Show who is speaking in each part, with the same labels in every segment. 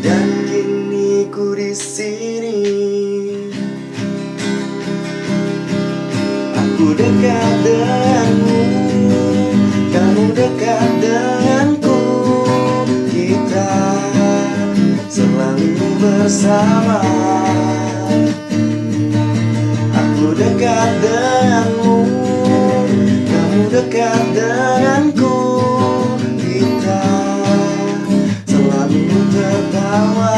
Speaker 1: Dan kini ku di sini, aku dekat denganmu, kamu dekat denganku. Kita selalu bersama. Aku dekat denganmu, kamu dekat denganku. Kita selalu tertawa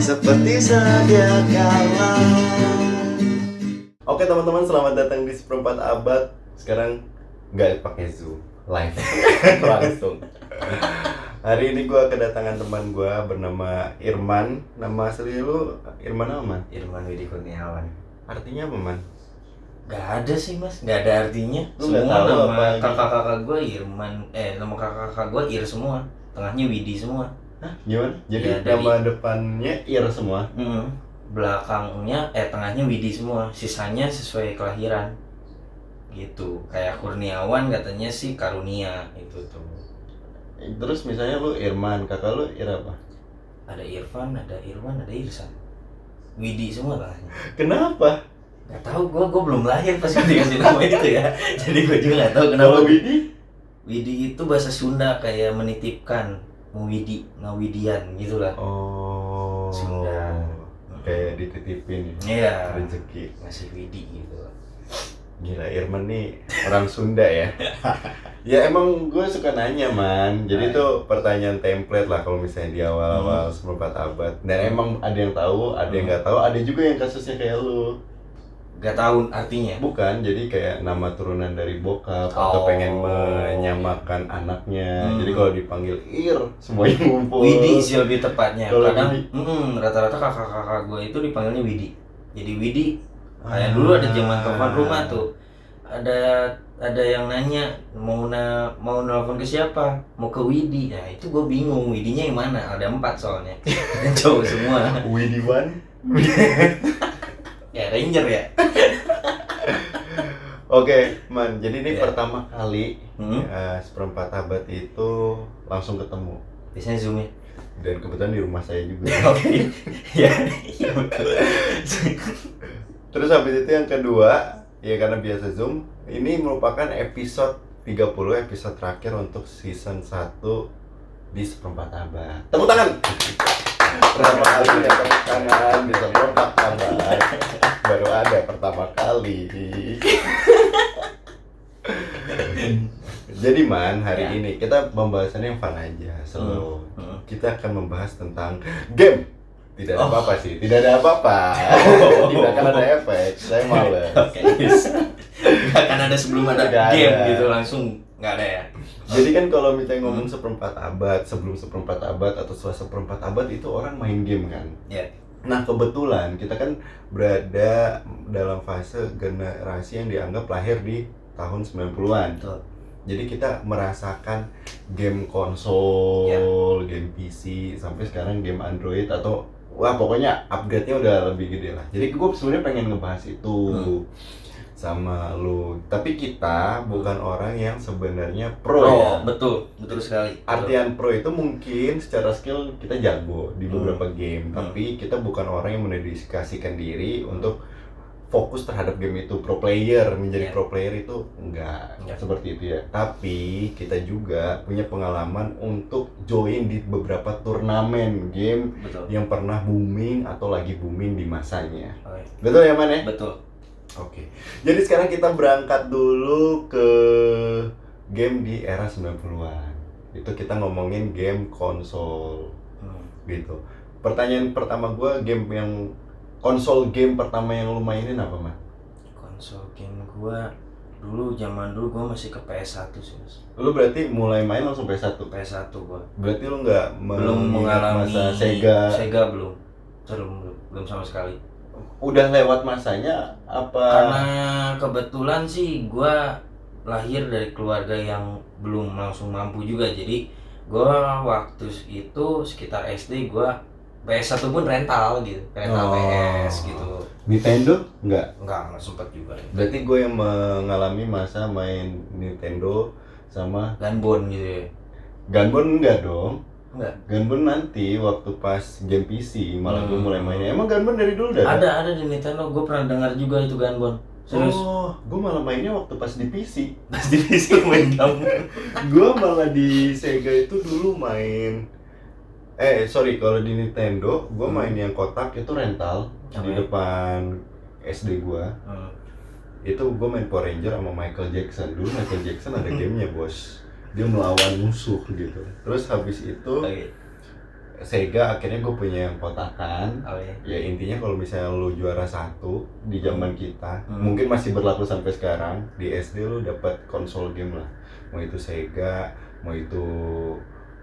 Speaker 1: seperti sedia kala. Oke teman-teman, selamat datang di Seperempat Abad. Sekarang nggak pakai Zoom, live langsung. Hari ini gue kedatangan teman gue bernama Irman. Nama asli lu Irman apa, Man?
Speaker 2: Irman Widi Kurniawan.
Speaker 1: Artinya apa, Man?
Speaker 2: Gak ada sih mas, gak ada artinya.
Speaker 1: Lu nggak
Speaker 2: Semua
Speaker 1: tahu
Speaker 2: nama
Speaker 1: apa
Speaker 2: kakak-kakak gue Irman, nama kakak-kakak gue Ir semua, tengahnya Widi semua.
Speaker 1: Hah? Gimana? Jadi
Speaker 2: Ya,
Speaker 1: nama depannya Ir semua?
Speaker 2: Belakangnya, tengahnya Widi semua, sisanya sesuai kelahiran. Gitu, kayak Kurniawan katanya sih Karunia itu tuh.
Speaker 1: Terus misalnya lu Irman, kakak lu Ir apa?
Speaker 2: Ada Irfan, ada Irwan, ada Irsan. Widi semua tengahnya.
Speaker 1: Kenapa?
Speaker 2: Gak tahu, gue belum lahir pas dikasih nama itu ya. Jadi gue juga gak tahu kenapa.
Speaker 1: Kalau Widi?
Speaker 2: Widi itu bahasa Sunda, kayak menitipkan, mewidi, ngawidian gitulah.
Speaker 1: Oh,
Speaker 2: Sunda.
Speaker 1: Kayak dititipin ya,
Speaker 2: Iya.
Speaker 1: rezeki.
Speaker 2: Ngasih Widi gitu.
Speaker 1: Gila, Irman nih orang Sunda ya. Ya emang gue suka nanya, Man. Jadi tuh pertanyaan template lah kalau misalnya di awal-awal Seperempat Abad. Dan emang ada yang tahu, ada yang nggak tahu, ada juga yang kasusnya kayak lu.
Speaker 2: Gak tahu artinya.
Speaker 1: Bukan, jadi kayak nama turunan dari bokap atau pengen menyamakan anaknya. Jadi kalau dipanggil Ir, semuanya ngumpul.
Speaker 2: Widi sih lebih tepatnya.
Speaker 1: Kalau
Speaker 2: Kadang
Speaker 1: Widi?
Speaker 2: rata-rata kakak-kakak gue itu dipanggilnya Widi. Jadi Widi, kayak dulu ada zaman telepon rumah tuh. Ada yang nanya mau nelfon ke siapa? Mau ke Widi. Nah, itu gue bingung, Widinya yang mana? Ada 4 soalnya. Cowok semua.
Speaker 1: Widi One.
Speaker 2: Ya Ranger ya.
Speaker 1: Oke, Man. Jadi ini
Speaker 2: Ya.
Speaker 1: pertama kali Seperempat Abad itu langsung ketemu.
Speaker 2: Biasanya Zoom ya.
Speaker 1: Dan kebetulan di rumah saya juga.
Speaker 2: Oke. Ya, iya betul.
Speaker 1: Terus habis itu yang kedua, ya karena biasa Zoom, ini merupakan episode 30, episode terakhir untuk season 1 di Seperempat Abad. Tepuk tangan! Pertama kali ya tepuk tangan di Seperempat Abad. Baru ada pertama kali. Jadi Man, hari ini kita pembahasannya yang fun aja, slow. Kita akan membahas tentang game. Tidak ada apa-apa sih, tidak ada apa-apa. Tidak akan ada efek, saya males.
Speaker 2: Oke. Gak akan ada sebelum ada
Speaker 1: Nggak
Speaker 2: game
Speaker 1: ada.
Speaker 2: gitu langsung nggak ada ya.
Speaker 1: Jadi kan kalau misalnya ngomong Seperempat Abad, sebelum Seperempat Abad atau setelah Seperempat Abad itu orang main game kan.
Speaker 2: Ya.
Speaker 1: Nah kebetulan kita kan berada dalam fase generasi yang dianggap lahir di tahun 90-an.
Speaker 2: Betul.
Speaker 1: Jadi kita merasakan game konsol, game PC, sampai sekarang game Android atau wah pokoknya upgrade-nya udah lebih gede lah. Jadi gue sebenarnya pengen ngebahas itu sama lu. Tapi kita bukan orang yang sebenarnya pro ya.
Speaker 2: Betul sekali.
Speaker 1: Artian pro itu mungkin secara skill kita jago di beberapa game, tapi kita bukan orang yang mendedikasikan diri untuk fokus terhadap game itu, pro player, menjadi pro player itu enggak seperti itu ya. Tapi kita juga punya pengalaman untuk join di beberapa turnamen game yang pernah booming atau lagi booming di masanya. Betul ya Man ya?
Speaker 2: Betul.
Speaker 1: Oke. Jadi sekarang kita berangkat dulu ke game di era 90-an. Itu kita ngomongin game konsol. Gitu. Pertanyaan pertama gue, game yang konsol game pertama yang lu mainin apa, Man?
Speaker 2: Konsol game gua zaman dulu gua masih ke PS1 sih, Mas.
Speaker 1: Lu berarti mulai main langsung PS1?
Speaker 2: PS1 gua.
Speaker 1: Berarti lu nggak
Speaker 2: Belum mengalami
Speaker 1: masa Sega?
Speaker 2: Sega belum sama sekali.
Speaker 1: Udah lewat masanya apa?
Speaker 2: Karena kebetulan sih gua lahir dari keluarga yang belum langsung mampu juga. Jadi gua waktu itu sekitar SD gua PS1 pun rental gitu, PS gitu.
Speaker 1: Nintendo? Enggak
Speaker 2: Sempet juga ya.
Speaker 1: Berarti gue yang mengalami masa main Nintendo sama
Speaker 2: Gunbon gitu ya.
Speaker 1: Gunbon enggak dong.
Speaker 2: Enggak.
Speaker 1: Gunburn nanti waktu pas game PC malah gue
Speaker 2: Hmm.
Speaker 1: mulai mainnya. Emang Gunburn dari dulu udah
Speaker 2: Ada di Nintendo, gue pernah dengar juga itu Gunburn. Serius.
Speaker 1: Oh, gue malah mainnya waktu pas di PC.
Speaker 2: Pasti bisa main kamu.
Speaker 1: Gue malah di Sega itu dulu main sorry, kalau di Nintendo gue main yang kotak itu rental di
Speaker 2: Oke.
Speaker 1: depan SD gue.
Speaker 2: Hmm.
Speaker 1: Itu gue main Power Ranger sama Michael Jackson. Dulu Michael Jackson ada gamenya bos, dia melawan musuh gitu. Terus habis itu
Speaker 2: Oke.
Speaker 1: Sega akhirnya gue punya yang kotakan.
Speaker 2: Oke.
Speaker 1: Ya intinya kalau misalnya lu juara satu di zaman kita, mungkin masih berlaku sampai sekarang, di SD lu dapat konsol game lah. Mau itu Sega, mau itu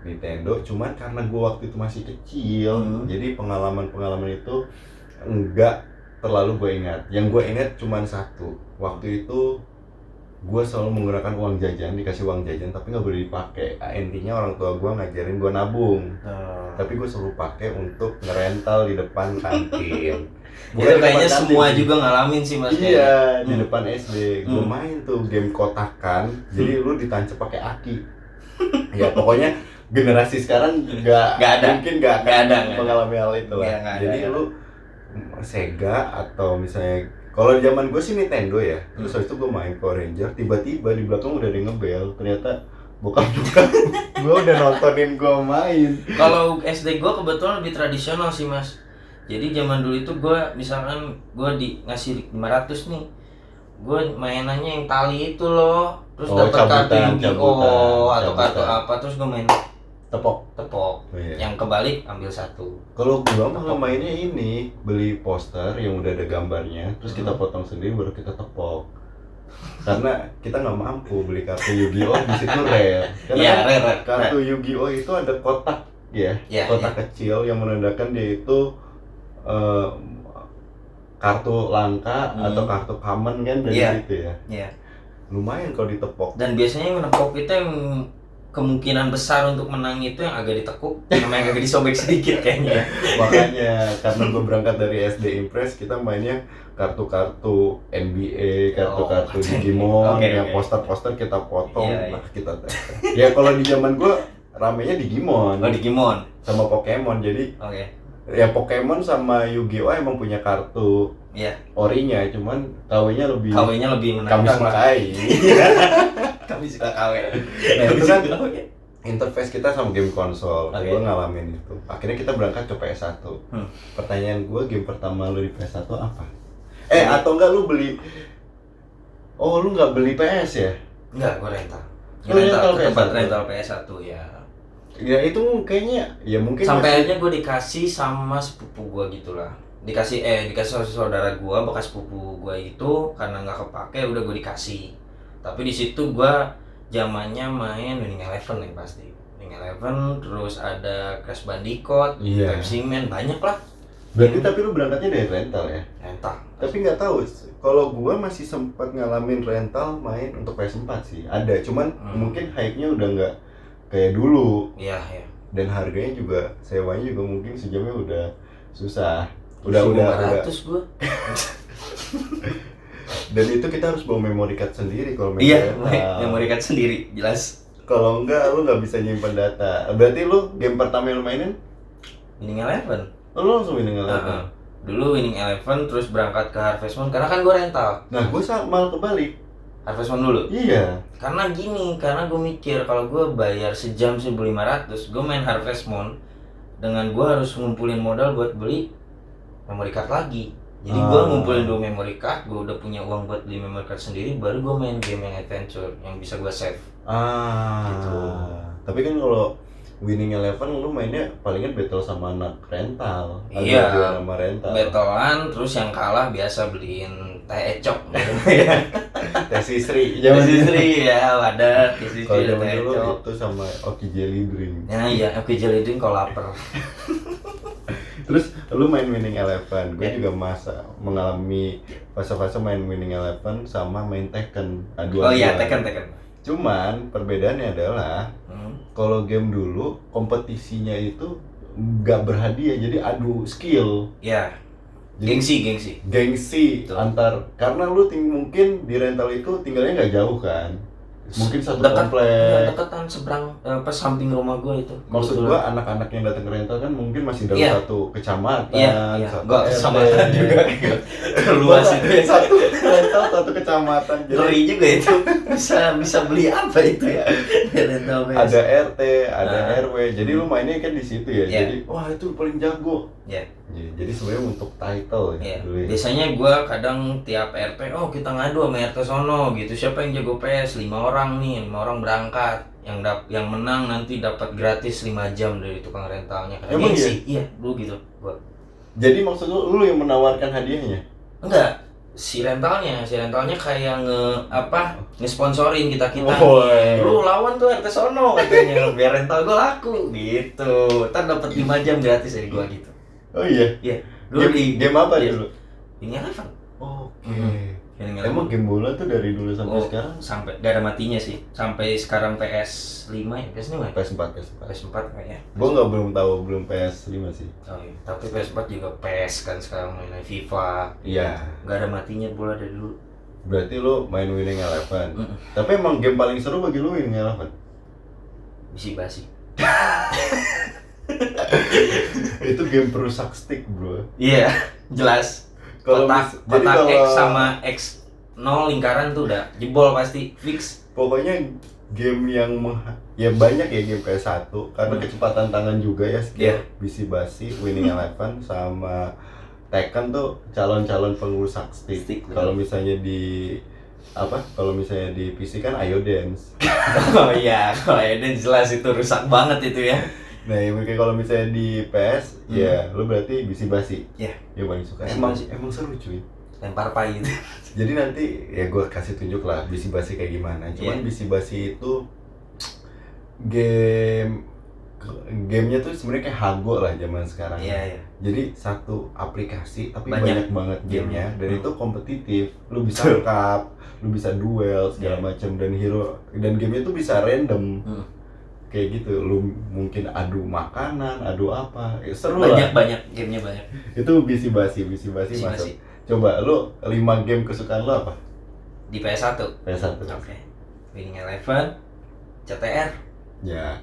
Speaker 1: Nintendo. Cuman karena gue waktu itu masih kecil, jadi pengalaman-pengalaman itu enggak terlalu gue ingat. Yang gue ingat cuman satu. Waktu itu gue selalu menggunakan uang jajan, dikasih uang jajan tapi nggak boleh dipakai. Intinya orang tua gue ngajarin gue nabung, tapi gue selalu pakai untuk ngerental di depan kantin.
Speaker 2: Itu kayaknya
Speaker 1: di depan
Speaker 2: semua
Speaker 1: kantin.
Speaker 2: juga ngalamin sih mas.
Speaker 1: Iya, di depan SD gue main tuh game kotakan. Jadi lu ditancap pakai aki. Ya pokoknya generasi sekarang
Speaker 2: Nggak ada.
Speaker 1: mungkin nggak
Speaker 2: Nggak ada.
Speaker 1: mengalami hal itu lah.
Speaker 2: Nggak
Speaker 1: Jadi
Speaker 2: ada.
Speaker 1: lu Sega atau misalnya kalau di zaman gue sih Nintendo ya. Terus habis itu gue main Power Ranger, tiba-tiba di belakang udah ada yang ngebel. Ternyata bokap-bokap gue udah nontonin gue main.
Speaker 2: Kalau SD gue kebetulan lebih tradisional sih mas. Jadi zaman dulu itu gue misalkan gue ngasih 500 nih, gue mainannya yang tali itu loh, terus dapat kartu Yu-Gi-Oh atau kartu apa, terus gue main
Speaker 1: Tepok.
Speaker 2: tepok.
Speaker 1: Iya.
Speaker 2: Yang kebalik ambil satu.
Speaker 1: Kalau gua malah mainnya ini, beli poster yang udah ada gambarnya, terus kita potong sendiri baru kita tepok. Karena kita nggak mampu beli kartu Yu-Gi-Oh di situ rare. Karena
Speaker 2: Iya,
Speaker 1: kan
Speaker 2: rare.
Speaker 1: kartu Yu-Gi-Oh itu ada kotak ya,
Speaker 2: Iya,
Speaker 1: kotak kecil yang menandakan dia itu kartu langka atau kartu common kan dari
Speaker 2: Iya.
Speaker 1: situ ya.
Speaker 2: Iya.
Speaker 1: Lumayan kalau ditepok.
Speaker 2: Dan biasanya yang menepok itu yang kemungkinan besar untuk menang itu yang agak ditekuk, sama yang agak disobek sedikit kayaknya.
Speaker 1: Makanya karena gue berangkat dari SD Impress, kita mainnya kartu-kartu NBA, kartu-kartu Digimon, yang poster-poster kita potong,
Speaker 2: Iya.
Speaker 1: nah kita ya kalau di zaman gue ramenya Digimon
Speaker 2: Oh, Digimon.
Speaker 1: sama Pokemon. Jadi
Speaker 2: Oke.
Speaker 1: ya Pokemon sama Yu-Gi-Oh emang punya kartu
Speaker 2: Iya.
Speaker 1: orinya, cuman KW-nya lebih
Speaker 2: KW-nya lebih
Speaker 1: kami
Speaker 2: menantang lah.
Speaker 1: sukai.
Speaker 2: Kami suka KW.
Speaker 1: Nah, itu kan interface kita sama game konsol.
Speaker 2: Oke.
Speaker 1: Gue ngalamin itu. Akhirnya kita berangkat ke PS1. Pertanyaan gue, game pertama lu di PS1 apa? Atau enggak lu beli? Oh, lu nggak beli PS ya?
Speaker 2: Enggak, gue rental.
Speaker 1: Lu rental
Speaker 2: Ke tempat
Speaker 1: PS1?
Speaker 2: rental PS1 ya.
Speaker 1: Ya itu kayaknya ya mungkin
Speaker 2: Sampai
Speaker 1: masih-
Speaker 2: akhirnya gue dikasih sama sepupu gue gitulah. Dikasih saudara gue bekas sepupu gue itu karena nggak kepake udah gue dikasih. Tapi di situ gue zamannya main Winning Eleven yang pasti. Winning Eleven, terus ada Crash Bandicoot,
Speaker 1: Iya.
Speaker 2: Pepsi Man, banyak lah.
Speaker 1: Berarti tapi lu berangkatnya dari rental ya?
Speaker 2: Rental.
Speaker 1: Tapi nggak tahu, kalau gua masih sempat ngalamin rental main untuk PS4 sih. Ada, cuman mungkin hype-nya udah nggak kayak dulu.
Speaker 2: Iya, iya.
Speaker 1: Dan harganya juga, sewanya juga mungkin sejamnya udah susah. Udah
Speaker 2: 500 gue.
Speaker 1: Dan itu kita harus bawa memory card sendiri kalau main
Speaker 2: Iya,
Speaker 1: rental.
Speaker 2: memory card sendiri, jelas.
Speaker 1: Kalau enggak, lu nggak bisa nyimpan data. Berarti lu game pertama yang lu mainin,
Speaker 2: Winning Eleven.
Speaker 1: lu langsung Winning Eleven.
Speaker 2: Dulu Winning Eleven, terus berangkat ke Harvest Moon karena kan gue rental.
Speaker 1: Nah, gue malah kebalik.
Speaker 2: Harvest Moon dulu.
Speaker 1: Iya.
Speaker 2: Karena gue mikir kalau gue bayar sejam 1.500, gue main Harvest Moon dengan gue harus ngumpulin modal buat beli memory card lagi. Jadi gue ngumpulin 2 memory card, gue udah punya uang buat beli memory card sendiri, baru gue main game yang adventure yang bisa gue save. Gitu.
Speaker 1: Tapi kan kalau Winning Eleven lu mainnya palingan battle sama anak rental.
Speaker 2: Iya.
Speaker 1: Ada nama rental.
Speaker 2: Battlean, terus yang kalah biasa beliin teh ecok gitu ya.
Speaker 1: Teh Sisri.
Speaker 2: Istri ya, wadah, istri
Speaker 1: Kalau
Speaker 2: ada
Speaker 1: zaman
Speaker 2: teh
Speaker 1: dulu
Speaker 2: ecok.
Speaker 1: itu sama Oki Jelly Drink.
Speaker 2: Nah iya, oke jelly drink kalau lapar.
Speaker 1: Terus lu main Winning Eleven. Gue juga mengalami fase-fase main Winning Eleven sama main Tekken.
Speaker 2: Oh iya, Tekken.
Speaker 1: Cuman perbedaannya adalah kalau game dulu kompetisinya itu nggak berhadiah, jadi adu skill.
Speaker 2: Ya,
Speaker 1: Jadi,
Speaker 2: gengsi.
Speaker 1: gengsi
Speaker 2: Betul.
Speaker 1: antar, karena lu mungkin di rental itu tinggalnya nggak jauh kan, Mungkin satu
Speaker 2: Dekat,
Speaker 1: komplek.
Speaker 2: deketan seberang samping rumah gue itu.
Speaker 1: Maksud
Speaker 2: Kebetulan.
Speaker 1: gua anak-anak yang datang ke rental kan mungkin masih dalam
Speaker 2: Iya.
Speaker 1: satu kecamatan,
Speaker 2: Iya.
Speaker 1: satu
Speaker 2: Gua
Speaker 1: RT.
Speaker 2: kecamatan juga. Luas itu ya.
Speaker 1: Satu rental satu kecamatan. Jadi
Speaker 2: Ngeri juga itu. Bisa beli apa itu ya? Rental PS.
Speaker 1: ada RT, ada
Speaker 2: Nah.
Speaker 1: RW. Jadi lu mainnya kan di situ ya.
Speaker 2: Iya.
Speaker 1: Jadi wah itu paling jago.
Speaker 2: Ya.
Speaker 1: Jadi sebenarnya untuk title ya.
Speaker 2: Iya.
Speaker 1: dulu ya.
Speaker 2: Biasanya gue kadang tiap RT, oh kita ngadu sama RT sono gitu. Siapa yang jago PS? 5 orang nih, 5 orang berangkat. Yang menang nanti dapat gratis 5 jam dari tukang rentalnya.
Speaker 1: Emang
Speaker 2: Gengsi. Iya, dulu gitu. Gua.
Speaker 1: Jadi maksud lu yang menawarkan hadiahnya?
Speaker 2: Enggak, si rentalnya kayak ngesponsorin kita
Speaker 1: Oh,
Speaker 2: nih. Lu lawan tuh RT sono katanya biar rental gue laku gitu. Ntar dapat 5 jam gratis dari gua gitu.
Speaker 1: Oh iya.
Speaker 2: Iya. Dulu
Speaker 1: Game apa
Speaker 2: iya.
Speaker 1: dulu?
Speaker 2: Ini apa?
Speaker 1: Oke.
Speaker 2: Ini
Speaker 1: Emang game bola tuh dari dulu sampai sekarang?
Speaker 2: Sampai gak ada matinya sih. Sampai sekarang PS5 ya, PS5 ya?
Speaker 1: PS4.
Speaker 2: PS4 kayaknya.
Speaker 1: Gua belum tahu PS5 sih.
Speaker 2: Oh iya, tapi PS4 juga PS kan sekarang main FIFA.
Speaker 1: Iya.
Speaker 2: Gak ada matinya bola dari dulu.
Speaker 1: Berarti lu main Winning Eleven.
Speaker 2: Mm-mm.
Speaker 1: Tapi emang game paling seru bagi lu Winning Eleven?
Speaker 2: Basi-basi.
Speaker 1: Itu game perusak stick, bro.
Speaker 2: Iya, jelas. Kotak X sama X 0 lingkaran tuh udah jebol pasti fix.
Speaker 1: Pokoknya game yang ya banyak ya game PS1 karena kecepatan tangan juga ya skill bisi-basi Winning Eleven sama Tekken tuh calon-calon pengusak stick. Kalau misalnya di PC kan Ayo Dance.
Speaker 2: Oh iya, kalau Eden jelas itu rusak banget itu ya.
Speaker 1: Nah, ya mungkin kalau misalnya di PS, ya lu berarti bisi-basi.
Speaker 2: Iya.
Speaker 1: Ya paling suka.
Speaker 2: Bisi-basi.
Speaker 1: Emang seru cuy.
Speaker 2: Lempar pai gitu.
Speaker 1: Jadi nanti ya gue kasih tunjuk lah bisi-basi kayak gimana. Cuman bisi-basi itu gamenya tuh sebenarnya kayak Hago lah zaman sekarang.
Speaker 2: Iya.
Speaker 1: Jadi satu aplikasi tapi
Speaker 2: Banyak
Speaker 1: banget gamenya dan itu kompetitif. Lu bisa cup, lu bisa duel segala macam dan gamenya tuh bisa random. Kayak gitu, lu mungkin adu makanan, adu apa, seru lah.
Speaker 2: Banyak gamenya banyak.
Speaker 1: Itu bisi-basi masuk. Coba lu 5 game kesukaan lu apa?
Speaker 2: Di PS1.
Speaker 1: PS1.
Speaker 2: Oke. Winning Eleven, CTR,
Speaker 1: Ya.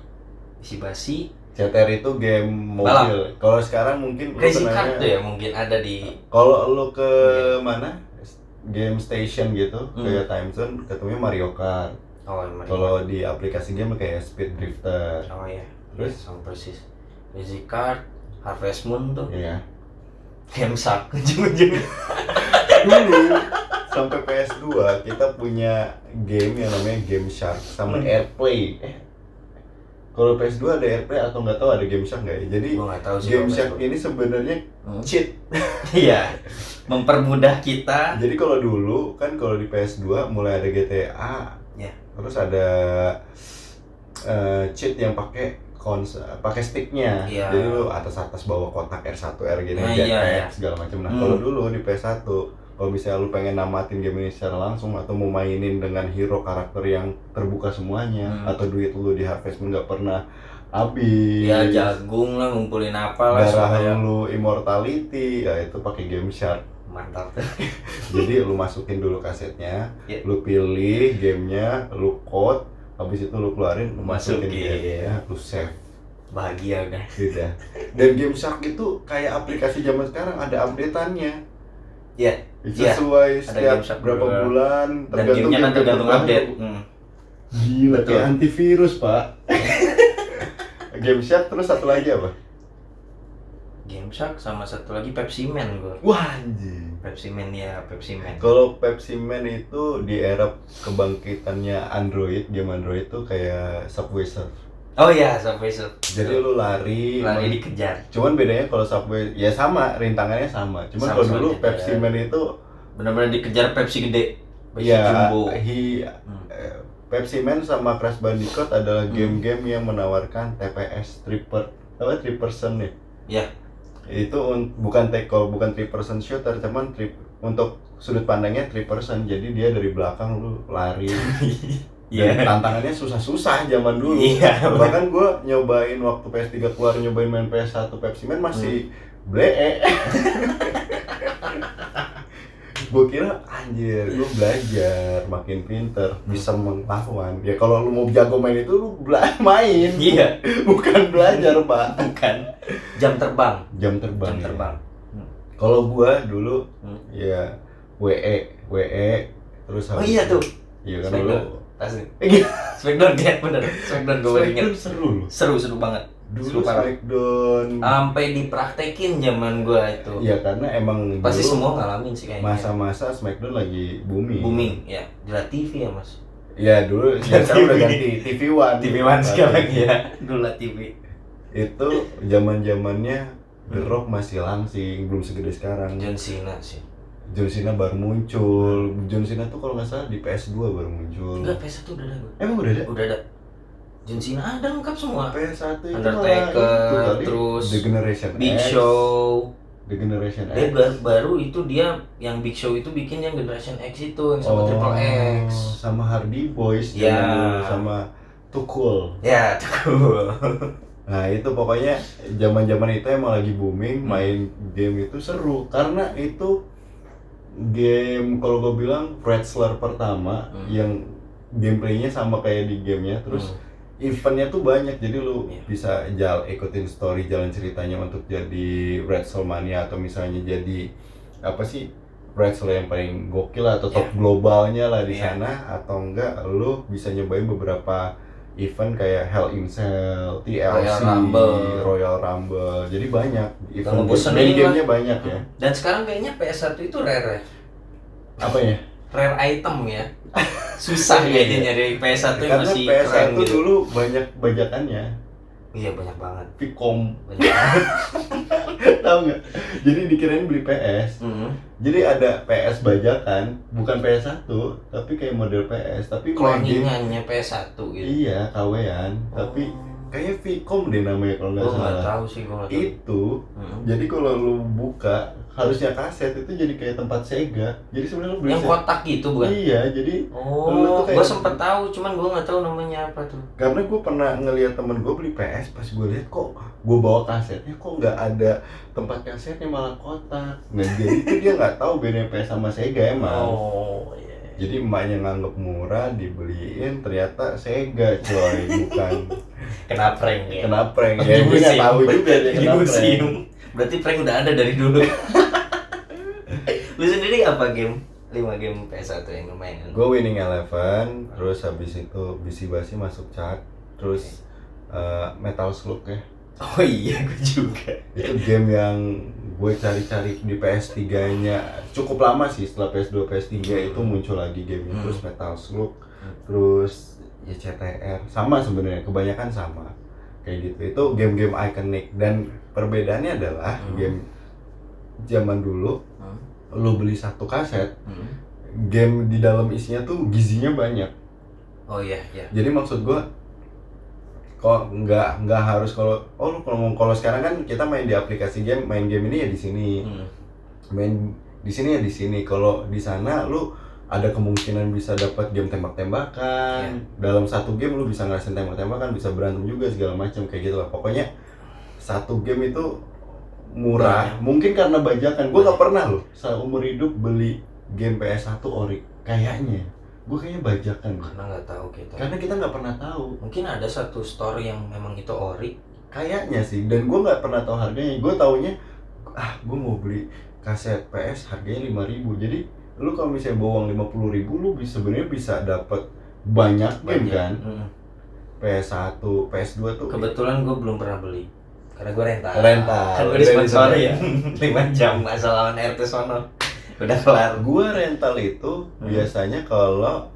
Speaker 2: basi-basi,
Speaker 1: CTR itu game mobil. Kalau sekarang mungkin lu
Speaker 2: Racing
Speaker 1: kenanya-
Speaker 2: Card tuh ya mungkin ada di.
Speaker 1: Kalau lu ke mana? Game station gitu, kayak Time Zone, ketemunya Mario Kart.
Speaker 2: Oh, Mario.
Speaker 1: Kalau di aplikasi game kayak Speed Drifter.
Speaker 2: Oh iya.
Speaker 1: Terus?
Speaker 2: Sama persis. Racing Card, Harvest Moon tuh.
Speaker 1: Iya.
Speaker 2: Game Shark ujung-ujungnya.
Speaker 1: Dulu sampai PS2 kita punya game yang namanya Game Shark sama Airplay. Kalau PS2 ada Airplay atau nggak tahu ada Game Shark nggak ya? Jadi
Speaker 2: Gua nggak tahu sih
Speaker 1: Game
Speaker 2: kalau
Speaker 1: Shark
Speaker 2: PS2.
Speaker 1: ini sebenarnya cheat.
Speaker 2: Iya. Mempermudah kita.
Speaker 1: Jadi kalau dulu kan kalau di PS2 mulai ada GTA.
Speaker 2: Ya.
Speaker 1: Terus ada cheat yang pakai sticknya.
Speaker 2: Iya.
Speaker 1: Jadi lu atas bawah kotak R1R gini,
Speaker 2: Nah,
Speaker 1: jetpack
Speaker 2: iya.
Speaker 1: segala macam. Nah, kalau dulu di PS1 kalau misalnya lu pengen namatin game ini secara langsung atau mau mainin dengan hero karakter yang terbuka semuanya atau duit lu di Harvest Moon nggak pernah habis.
Speaker 2: Ya jagung lah ngumpulin apa lah
Speaker 1: Darah lu immortality, ya itu pakai Game Shark.
Speaker 2: mantap tuh.
Speaker 1: Jadi lu masukin dulu kasetnya,
Speaker 2: Ya.
Speaker 1: lu pilih gamenya, lu code, habis itu lu keluarin, lu masukin
Speaker 2: Masukin.
Speaker 1: gamenya, lu save.
Speaker 2: Bahagia udah.
Speaker 1: Gitu. Dan Game Shark itu kayak aplikasi zaman sekarang ada update-annya.
Speaker 2: Iya.
Speaker 1: Sesuai
Speaker 2: Ada
Speaker 1: setiap
Speaker 2: Game Shark
Speaker 1: berapa
Speaker 2: juga.
Speaker 1: bulan,
Speaker 2: Dan gamenya kan tergantung
Speaker 1: terbaru.
Speaker 2: update.
Speaker 1: Gila,
Speaker 2: Betul.
Speaker 1: kayak antivirus, Pak. Game Shark terus satu lagi apa?
Speaker 2: Game Shark sama satu lagi Pepsi Man gua.
Speaker 1: Wah, anjing.
Speaker 2: Pepsi Man.
Speaker 1: Kalau Pepsi Man itu di era kebangkitannya Android, game Android itu kayak Subway Surf.
Speaker 2: Oh iya, Subway Surf.
Speaker 1: Jadi lu lari
Speaker 2: dikejar.
Speaker 1: Cuman bedanya kalau Subway ya sama, rintangannya sama. Cuman
Speaker 2: Sama,
Speaker 1: kalau
Speaker 2: sama
Speaker 1: dulu
Speaker 2: dikejar.
Speaker 1: Pepsi Man itu
Speaker 2: Benar-benar dikejar Pepsi gede. Pepsi
Speaker 1: ya
Speaker 2: jumbo.
Speaker 1: Pepsi Man sama Crash Bandicoot adalah game-game yang menawarkan TPS three person nih.
Speaker 2: Ya.
Speaker 1: Itu bukan 3 person shooter, cuman untuk sudut pandangnya 3 person. Jadi dia dari belakang lu lari. Dan tantangannya susah-susah zaman dulu.
Speaker 2: Iya.
Speaker 1: Bahkan gue nyobain waktu PS3 keluar, nyobain main PS1 Pepsi Man masih blee. Gue kira anjir, gue belajar makin pinter, bisa melawan. Ya kalau lu mau jago main itu lu main.
Speaker 2: Iya.
Speaker 1: Bukan belajar, Pak.
Speaker 2: Bukan. Jam terbang.
Speaker 1: Jam terbang.
Speaker 2: Jam terbang.
Speaker 1: Kalau gue dulu ya WE terus
Speaker 2: Oh iya tuh.
Speaker 1: Iya kan lu.
Speaker 2: Asli. Smackdown ya, bener. Smackdown gue baru ingat.
Speaker 1: Seru loh.
Speaker 2: Seru banget.
Speaker 1: Dulu Smackdown
Speaker 2: sampai dipraktekin zaman gua itu.
Speaker 1: Iya karena emang
Speaker 2: pasti
Speaker 1: dulu
Speaker 2: semua ngalamin sih kayaknya.
Speaker 1: Masa-masa Smackdown lagi booming
Speaker 2: ya di La TV ya Mas.
Speaker 1: Ya dulu ya sekarang udah ganti TV One.
Speaker 2: TV One sekarang ya. Dulu La TV.
Speaker 1: Itu zaman-zamannya The Rock masih langsing, belum segede sekarang.
Speaker 2: John Cena sih.
Speaker 1: John Cena baru muncul. John Cena tuh kalau nggak salah di PS2 baru muncul.
Speaker 2: Enggak, PS1 udah ada gua.
Speaker 1: Emang udah ada?
Speaker 2: Udah ada. John Cena ada lengkap semua.
Speaker 1: PS1 itu
Speaker 2: Undertaker, terus
Speaker 1: The Generation
Speaker 2: Big
Speaker 1: X.
Speaker 2: Show.
Speaker 1: The Generation
Speaker 2: Dia
Speaker 1: X.
Speaker 2: baru itu dia yang Big Show itu bikin yang Generation X itu yang sama Triple X.
Speaker 1: Sama Hardy Boys
Speaker 2: ya.
Speaker 1: Sama Too Cool.
Speaker 2: Ya, Too Cool.
Speaker 1: Nah itu pokoknya zaman-zaman itu emang lagi booming, main game itu seru karena itu game kalau gue bilang wrestler pertama yang gameplaynya sama kayak di gamenya, terus eventnya tuh banyak, jadi lu bisa ikutin story jalan ceritanya untuk jadi WrestleMania atau misalnya jadi apa sih wrestler yang paling gokil atau top globalnya lah di sana, atau enggak lu bisa nyobain beberapa event kayak Hell in Cell, TLC, Royal Rumble, jadi banyak event game-nya banyak ya.
Speaker 2: Dan sekarang kayaknya PS1 itu rare.
Speaker 1: Apa ya?
Speaker 2: Rare item ya. Susah kayaknya nyari PS1 yang masih
Speaker 1: keren gitu. Karena PS1
Speaker 2: gitu.
Speaker 1: dulu banyak bajakannya.
Speaker 2: Iya banyak banget.
Speaker 1: Vicom.
Speaker 2: Banyak banget.
Speaker 1: Tahu nggak? Jadi dikirain beli PS. Jadi ada PS bajakan, bukan PS1, tapi kayak model PS, tapi
Speaker 2: cloningannya PS1 gitu.
Speaker 1: Iya, KW-an, tapi kayaknya Vicom deh namanya kalau nggak salah.
Speaker 2: Nggak tahu sih gua.
Speaker 1: Itu. Jadi kalau lu buka harusnya kaset itu jadi kayak tempat Sega. Jadi sebenarnya lu beli
Speaker 2: yang kotak gitu bukan?
Speaker 1: Iya, jadi
Speaker 2: gue sempet tahu, cuman gue nggak tahu namanya apa tuh.
Speaker 1: Karena gue pernah ngelihat temen gue beli PS, pas gue lihat kok gue bawa kasetnya kok nggak ada tempat kasetnya, malah kotak. Nah jadi itu dia nggak tahu bedanya PS sama Sega emang. Jadi emaknya nganggep murah, dibeliin, ternyata Sega coy, bukan.
Speaker 2: Kena prank ya?
Speaker 1: Kena prank ya, gue nggak tahu juga dia kena prank.
Speaker 2: Berarti prank udah ada dari dulu. Lu sendiri apa game? 5 game PS1 yang lumayan?
Speaker 1: Gue Winning Eleven, terus habis itu Bisi Basi masuk chart, terus Metal Slug ya.
Speaker 2: Oh iya, gue juga.
Speaker 1: Itu game yang gue cari-cari di PS3-nya cukup lama sih, setelah PS2, PS3 itu muncul lagi game itu, terus Metal Slug, terus ya CTR, sama sebenarnya, kebanyakan sama kayak gitu. Itu game-game ikonik, dan perbedaannya adalah game zaman dulu lu beli satu kaset, game di dalam isinya tuh gizinya banyak.
Speaker 2: Oh iya.
Speaker 1: Jadi maksud gua kok nggak harus kalau kalau sekarang kan kita main di aplikasi game, main game ini ya di sini, main di sini ya di sini. Kalau di sana lu ada kemungkinan bisa dapat game tembak-tembakan, dalam satu game lu bisa ngerasain tembak-tembakan, bisa berantem juga segala macam kayak gitu lah. Pokoknya satu game itu murah, mungkin karena bajakan. Gue nggak pernah loh seumur hidup beli game PS1 ori, kayaknya gue kayaknya bajakan
Speaker 2: karena nggak tahu kita,
Speaker 1: karena kita nggak pernah tahu.
Speaker 2: Mungkin ada satu store yang memang itu ori
Speaker 1: kayaknya sih, dan gue nggak pernah tahu harganya. Gue taunya gue mau beli kaset PS harganya 5.000, jadi lu kalau misalnya bawang 50.000 lu sebenarnya bisa dapat banyak game kan. PS1, PS2 tuh
Speaker 2: kebetulan gue belum pernah beli karena gue rental. Kan gue disponsori ya 5 jam asal lawan RT sono udah kelar.
Speaker 1: Gue rental itu biasanya kalau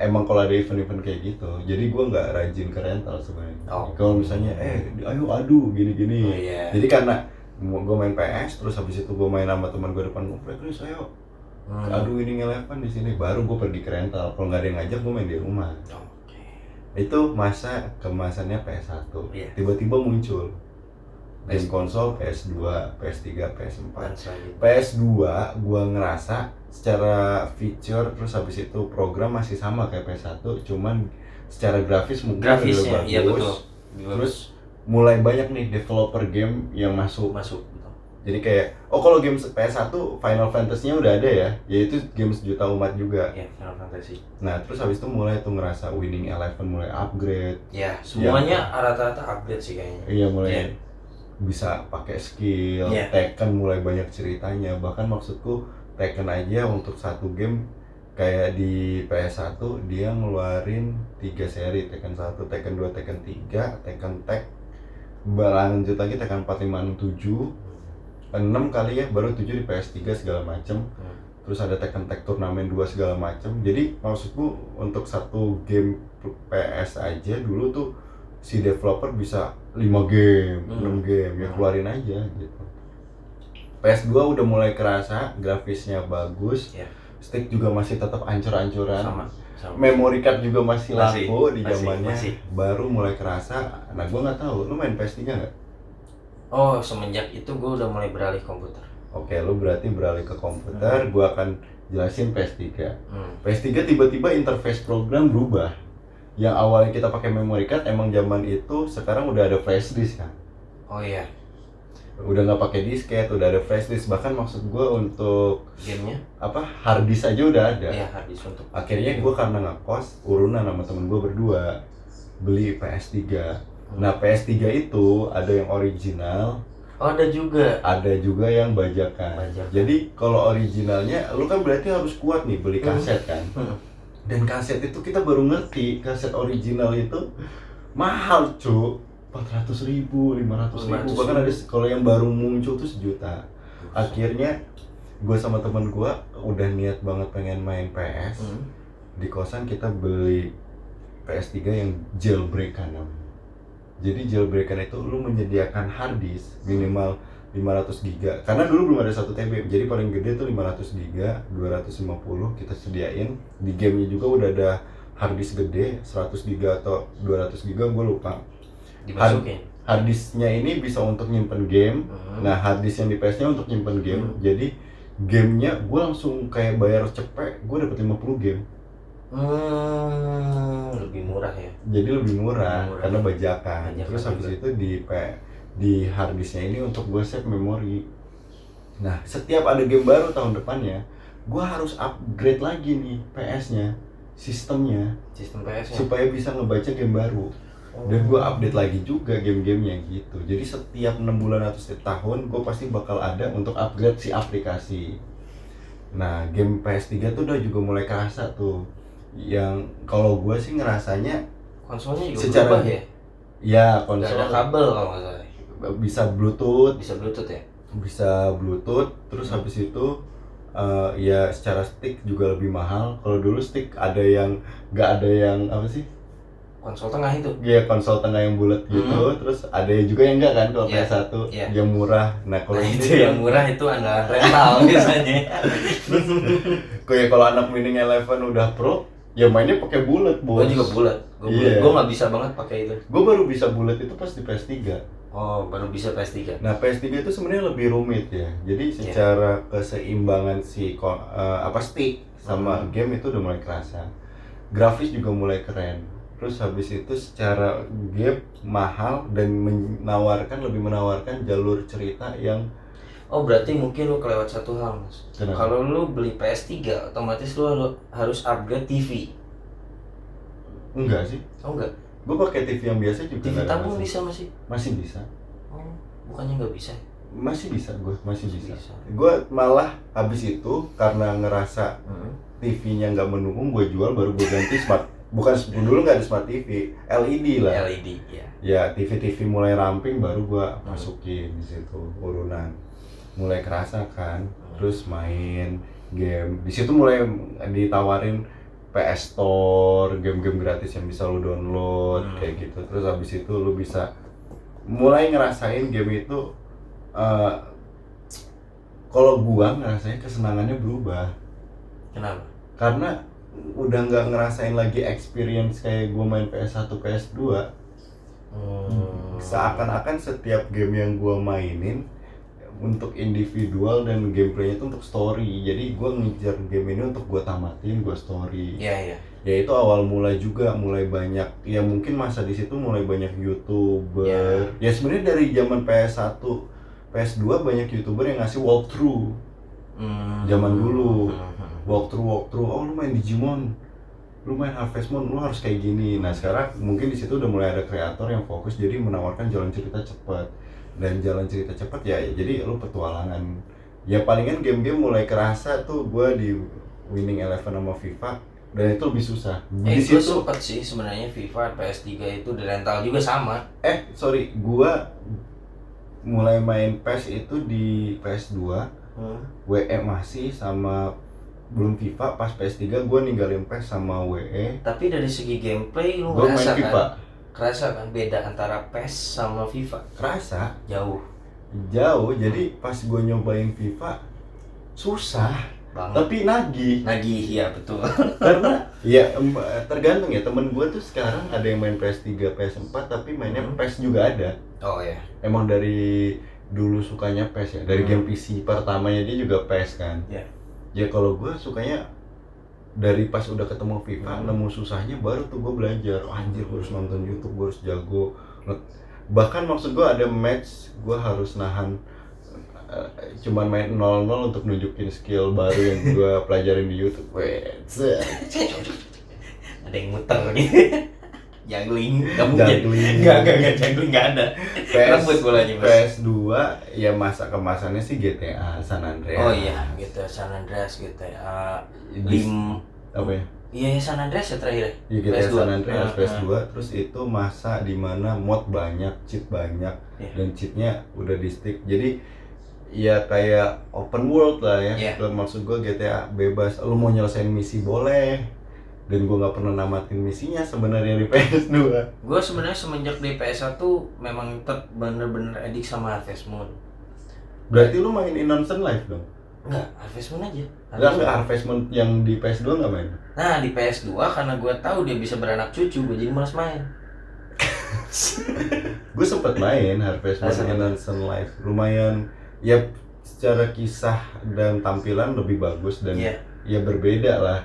Speaker 1: emang kalau ada event-event kayak gitu, jadi gue nggak rajin ke rental sebenarnya. Kalau misalnya ayo adu gini-gini, jadi karena gue main PS, terus habis itu gue main sama teman gue depan komplek, terus ayo adu Winning Eleven di sini, baru gue pergi ke rental. Kalau nggak ada yang ngajak, gue main di rumah. Itu masa kemasannya PS1, tiba-tiba muncul game konsol PS2, PS3, PS4. PS2 gua ngerasa secara feature terus habis itu program masih sama kayak PS1, cuman secara grafis mungkin lebih bagus.
Speaker 2: Iya betul.
Speaker 1: Terus mulai banyak nih developer game yang masuk. Jadi kayak, oh kalau game PS1 Final Fantasy-nya udah ada ya, yaitu game sejuta umat juga.
Speaker 2: Ya, Final Fantasy.
Speaker 1: Nah terus habis itu mulai tuh ngerasa Winning Eleven mulai upgrade.
Speaker 2: Ya, semuanya rata-rata upgrade sih kayaknya.
Speaker 1: Iya mulai
Speaker 2: Iya.
Speaker 1: bisa pakai skill.
Speaker 2: Iya.
Speaker 1: Tekken mulai banyak ceritanya. Bahkan maksudku Tekken aja untuk satu game kayak di PS1 dia ngeluarin 3 seri, Tekken 1, Tekken 2, Tekken 3, Tekken Tag. Berlanjut lagi Tekken 4, 5, 6, 7. 6 kali ya, baru 7 di PS3 segala macem. Terus ada Tekken Tag Turnamen 2 segala macem. Jadi maksudku untuk satu game PS aja dulu tuh si developer bisa 5 game, 6 game, ya keluarin aja gitu. PS2 udah mulai kerasa, grafisnya bagus,
Speaker 2: Ya.
Speaker 1: stick juga masih tetap ancur-ancuran,
Speaker 2: Sama.
Speaker 1: memory card juga masih
Speaker 2: Masih,
Speaker 1: laku di
Speaker 2: masih,
Speaker 1: zamannya,
Speaker 2: masih.
Speaker 1: baru mulai kerasa. Nah gua nggak tahu, lu main PS3 nggak?
Speaker 2: Oh, semenjak itu gue udah mulai beralih komputer.
Speaker 1: Oke, lu berarti beralih ke komputer, gua akan jelasin PS3.
Speaker 2: Hmm.
Speaker 1: PS3 tiba-tiba interface program berubah. Yang awalnya kita pakai memory card, emang zaman itu sekarang udah ada flash disk kan.
Speaker 2: Oh iya,
Speaker 1: Udah nggak pakai disket, udah ada flash disk. Bahkan maksud gue untuk
Speaker 2: gamenya?
Speaker 1: apa hard disk aja udah ada.
Speaker 2: Iya, harddisk untuk.
Speaker 1: Akhirnya gue karena ngekos urunan sama temen gue berdua beli PS3. Nah PS3 itu ada yang original,
Speaker 2: Oh, ada juga.
Speaker 1: ada juga yang bajakan.
Speaker 2: Bajakan.
Speaker 1: Jadi kalau originalnya, lu kan berarti harus kuat nih beli kaset kan.
Speaker 2: Hmm.
Speaker 1: Dan kaset itu kita baru ngerti kaset original itu mahal cu, 400.000, 500.000, bahkan ada kalau yang baru muncul tuh 1 juta. Akhirnya gue sama temen gue udah niat banget pengen main PS. Di kosan kita beli PS3 yang jailbreakan namanya. Jadi jailbreakan itu lu menyediakan hard disk minimal 500 giga, karena dulu belum ada 1 TB, jadi paling gede tuh 500 giga, 250 kita sediain. Di gamenya juga udah ada hard disk gede 100 giga atau 200 giga, gue lupa.
Speaker 2: Dimasukin.
Speaker 1: Hard disknya ini bisa untuk nyimpen game. Nah hard disk yang di PS-nya untuk nyimpen game. Jadi gamenya gue langsung kayak bayar cepet, gue dapet 50 game.
Speaker 2: Lebih murah ya.
Speaker 1: Jadi lebih murah,
Speaker 2: Lebih murah.
Speaker 1: karena bajakan.
Speaker 2: Bajakan
Speaker 1: Terus habis
Speaker 2: juga.
Speaker 1: itu di hard disknya ini untuk gue save memori. Nah setiap ada game baru tahun depannya, gue harus upgrade lagi nih PS-nya, sistemnya,
Speaker 2: Sistem PS-nya.
Speaker 1: supaya bisa ngebaca game baru. Dan gue update lagi juga game-gamenya gitu. Jadi setiap 6 bulan atau setiap tahun gue pasti bakal ada untuk upgrade si aplikasi. Nah game PS3 tuh udah juga mulai kerasa tuh. Yang kalau gue sih ngerasanya
Speaker 2: Konsolnya juga
Speaker 1: secara
Speaker 2: berubah ya.
Speaker 1: ya
Speaker 2: Nggak
Speaker 1: konsol
Speaker 2: ada kabel kalau nggak salah.
Speaker 1: bisa Bluetooth,
Speaker 2: Bisa Bluetooth ya.
Speaker 1: terus habis itu ya secara stick juga lebih mahal. Kalau dulu stick ada yang nggak ada yang apa sih?
Speaker 2: Konsol tengah itu.
Speaker 1: Ya konsol tengah yang bulat gitu, terus ada juga yang enggak kan kalau
Speaker 2: Iya,
Speaker 1: PS1
Speaker 2: iya.
Speaker 1: yang murah. Nah kalau
Speaker 2: Nah,
Speaker 1: ini
Speaker 2: itu yang murah itu andalan rental biasanya.
Speaker 1: kayak kalau anak Winning Eleven udah pro, ya mainnya pakai bulat bos.
Speaker 2: Gue juga bulat.
Speaker 1: Iya.
Speaker 2: Gue nggak bisa banget pakai itu.
Speaker 1: Gue baru bisa bulat itu pas di PS3.
Speaker 2: Oh, baru bisa PS3.
Speaker 1: Nah PS3 itu sebenarnya lebih rumit ya. Jadi secara keseimbangan si stick sama game itu udah mulai kerasa. Grafis juga mulai keren. Terus habis itu secara game mahal dan lebih menawarkan jalur cerita yang
Speaker 2: Oh, berarti mungkin lu kelewat satu hal, Mas.
Speaker 1: Kenapa?
Speaker 2: Kalau lu beli PS3, otomatis lu harus upgrade TV.
Speaker 1: enggak sih.
Speaker 2: Oh enggak.
Speaker 1: Gue pakai TV yang biasa juga.
Speaker 2: TV
Speaker 1: nggak ada
Speaker 2: tabung
Speaker 1: masalah.
Speaker 2: bisa masih?
Speaker 1: Masih bisa.
Speaker 2: Oh, bukannya nggak bisa.
Speaker 1: Masih bisa gue, masih
Speaker 2: Masih
Speaker 1: bisa.
Speaker 2: bisa.
Speaker 1: Gue malah habis itu karena ngerasa TV-nya nggak mendukung, gue jual baru gue ganti smart. Bukan dulu nggak ada smart TV, LED lah.
Speaker 2: LED ya.
Speaker 1: Ya TV mulai ramping baru gue masukin di situ urunan. Mulai kerasa kan, terus main game. Di situ mulai ditawarin PS Store, game-game gratis yang bisa lu download kayak gitu. Terus habis itu lu bisa mulai ngerasain game itu. Kalau gua ngerasain kesenangannya berubah.
Speaker 2: Kenapa?
Speaker 1: Karena udah nggak ngerasain lagi experience kayak gua main PS1, PS2. Seakan-akan setiap game yang gua mainin untuk individual dan gameplaynya itu untuk story. Jadi gua ngejar game ini untuk gua tamatin, gua story.
Speaker 2: Iya.
Speaker 1: Ya itu awal mulai juga, mulai banyak. Ya mungkin masa di situ mulai banyak YouTuber. Ya sebenarnya dari zaman PS1 PS2 banyak YouTuber yang ngasih walkthrough. Zaman dulu. Walkthrough, oh lu main Digimon, lu main Harvest Moon, lu harus kayak gini. Nah sekarang mungkin di situ udah mulai ada kreator yang fokus jadi menawarkan jalan cerita cepat. Dan jalan cerita cepat ya jadi lu petualangan. Ya palingan game-game mulai kerasa tuh gua di Winning Eleven sama FIFA, dan itu lebih susah. Di
Speaker 2: Gue
Speaker 1: situ
Speaker 2: sempet sih sebenarnya FIFA PS3 itu di rental juga sama.
Speaker 1: gua mulai main PES itu di PS2, WE masih sama belum FIFA. Pas PS3 gue ninggalin PES sama WE.
Speaker 2: Tapi dari segi gameplay lu
Speaker 1: Gue main
Speaker 2: ngerasa
Speaker 1: FIFA.
Speaker 2: kan? Kerasa kan beda antara PES sama FIFA?
Speaker 1: Kerasa
Speaker 2: Jauh
Speaker 1: jadi pas gue nyobain FIFA susah
Speaker 2: banget.
Speaker 1: tapi nagih
Speaker 2: Ya betul.
Speaker 1: karena ya tergantung ya. Temen gue tuh sekarang ada yang main PS3 PS4 tapi mainnya PES juga ada.
Speaker 2: Oh ya.
Speaker 1: Emang dari dulu sukanya PES ya, dari game PC pertamanya dia juga PES kan. Ya kalau gue sukanya dari pas udah ketemu FIFA, nemu susahnya baru tuh gue belajar. Anjir, gue harus nonton YouTube, gue harus jago. Bahkan maksud gue ada match gue harus nahan cuman main 0-0 untuk nunjukin skill baru yang gue pelajarin di YouTube.
Speaker 2: Ada yang muter gitu. Juggling, nggak mungkin. Nggak juggling nggak ada. Rebut bolanya mas.
Speaker 1: PS2 ya masa kemasannya sih GTA San Andreas.
Speaker 2: Oh iya, GTA San Andreas, GTA
Speaker 1: apa ya?
Speaker 2: Iya San Andreas ya terakhir.
Speaker 1: Iya GTA San Andreas PS2. Terus itu masa dimana mod banyak, cheat banyak, dan cheatnya udah di stick. Jadi ya kayak open world lah ya. Maksud gue GTA bebas, lu mau nyelesain misi boleh. Dan gue nggak pernah namatin misinya sebenarnya di PS2.
Speaker 2: Gue sebenarnya semenjak di PS1 memang bener-bener edik sama Harvest Moon.
Speaker 1: Berarti lu main Innocent Life dong?
Speaker 2: Enggak, Harvest Moon aja.
Speaker 1: Enggak Harvest Moon yang di PS2 nggak main?
Speaker 2: Nah di PS2 karena gue tahu dia bisa beranak cucu, gue jadi malas main.
Speaker 1: Gue sempet main Harvest Moon Innocent Life, lumayan ya, secara kisah dan tampilan lebih bagus dan ya berbeda lah.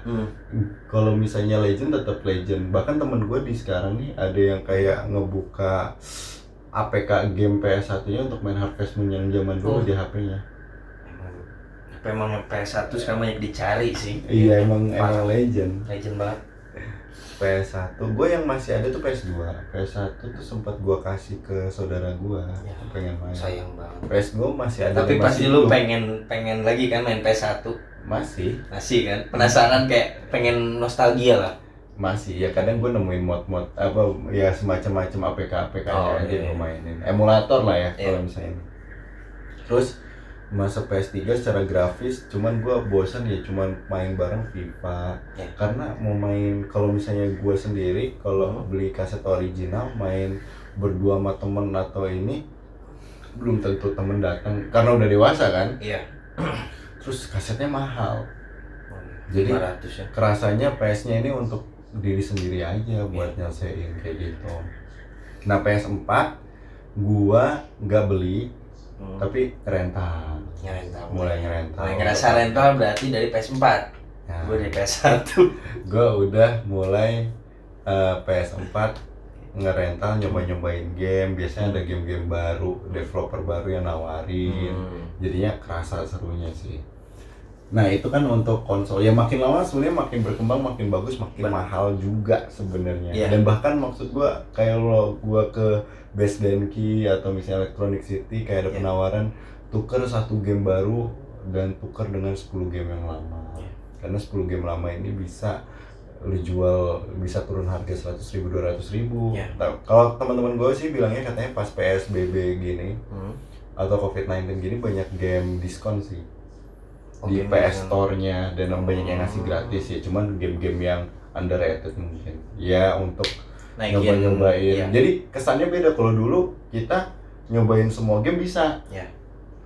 Speaker 1: Kalau misalnya Legend tetap Legend. Bahkan temen gue di sekarang nih ada yang kayak ngebuka APK game PS1-nya untuk main Harvest Moon yang zaman dulu di HP-nya.
Speaker 2: Emang PS1 sekarang banyak dicari sih.
Speaker 1: Iya emang Legend
Speaker 2: banget.
Speaker 1: PS1 gue yang masih ada tuh PS2. PS1 tuh sempat gue kasih ke saudara gue, pengen main.
Speaker 2: Sayang banget.
Speaker 1: PS2 masih ada.
Speaker 2: Tapi pasti lu pengen lagi kan main PS1.
Speaker 1: Masih
Speaker 2: kan? Penasaran kayak pengen nostalgia lah.
Speaker 1: Masih ya, kadang gue nemuin mod-mod apa ya semacam-macam APK-nya aja gue mainin. Emulator lah ya kalau misalnya. Terus masa PS3 secara grafis cuman gue bosan ya cuman main bareng FIFA. Karena mau main kalau misalnya gue sendiri kalau beli kaset original main berdua sama temen atau ini belum tentu temen datang karena udah dewasa kan. Terus kasetnya mahal. Jadi
Speaker 2: 500 ya.
Speaker 1: Kerasanya PS-nya ini untuk diri sendiri aja buat nyelesain kayak gitu. Nah PS4 gua nggak beli tapi rental. Mulai ngerental.
Speaker 2: Ngerasa rental berarti dari PS4. Gue dari PS1.
Speaker 1: Gue udah mulai PS4 ngerental, nyobain game. Biasanya ada game-game baru, developer baru yang nawarin. Jadinya kerasa serunya sih. Nah itu kan untuk konsol ya, makin lama sebenarnya makin berkembang, makin bagus, makin mahal juga sebenarnya. Dan bahkan maksud gue kayak lo gue ke Best Denki atau misalnya Electronic City kayak ada penawaran tuker 1 game baru dan tuker dengan 10 game yang lama. Karena 10 game lama ini bisa lu jual, bisa turun harga 100.000 200.000. Nah, kalau teman-teman gue sih bilangnya katanya pas PSBB gini atau COVID-19 gini banyak game diskon sih di PS Store-nya dan banyak yang ngasih gratis ya. Cuman game-game yang underrated mungkin ya untuk nyobain. Jadi kesannya beda. Kalau dulu kita nyobain semua game bisa.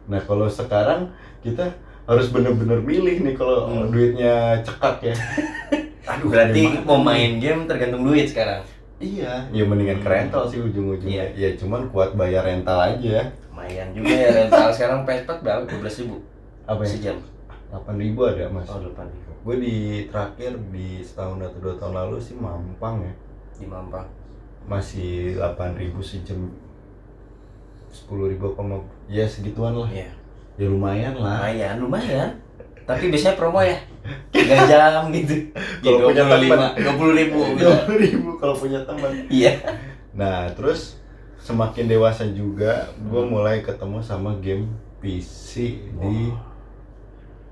Speaker 1: Nah kalau sekarang kita harus bener-bener milih nih kalau duitnya cekak ya.
Speaker 2: Aduh, berarti mau main game tergantung duit sekarang.
Speaker 1: Iya, ya mendingan ke rental sih ujung-ujungnya. Ya cuman kuat bayar rental aja.
Speaker 2: Lumayan juga ya rental sekarang. PS4 berapa? 12.000.
Speaker 1: Apa ya?
Speaker 2: Sejam.
Speaker 1: 8.000 ada mas.
Speaker 2: Oh 8.000.
Speaker 1: Gue di terakhir di setahun atau 2 tahun lalu sih Mampang ya.
Speaker 2: Di Mampang.
Speaker 1: Masih 8.000 sejam. 10.000 apa Ya segituan lah.
Speaker 2: Iya.
Speaker 1: Ya lumayan lah.
Speaker 2: Lumayan. Tapi biasanya promo ya 3 jam gitu.
Speaker 1: Kalau punya teman
Speaker 2: 20.000 gitu.
Speaker 1: 20.000 kalau punya teman.
Speaker 2: Iya.
Speaker 1: Nah, terus semakin dewasa juga, gue mulai ketemu sama game PC di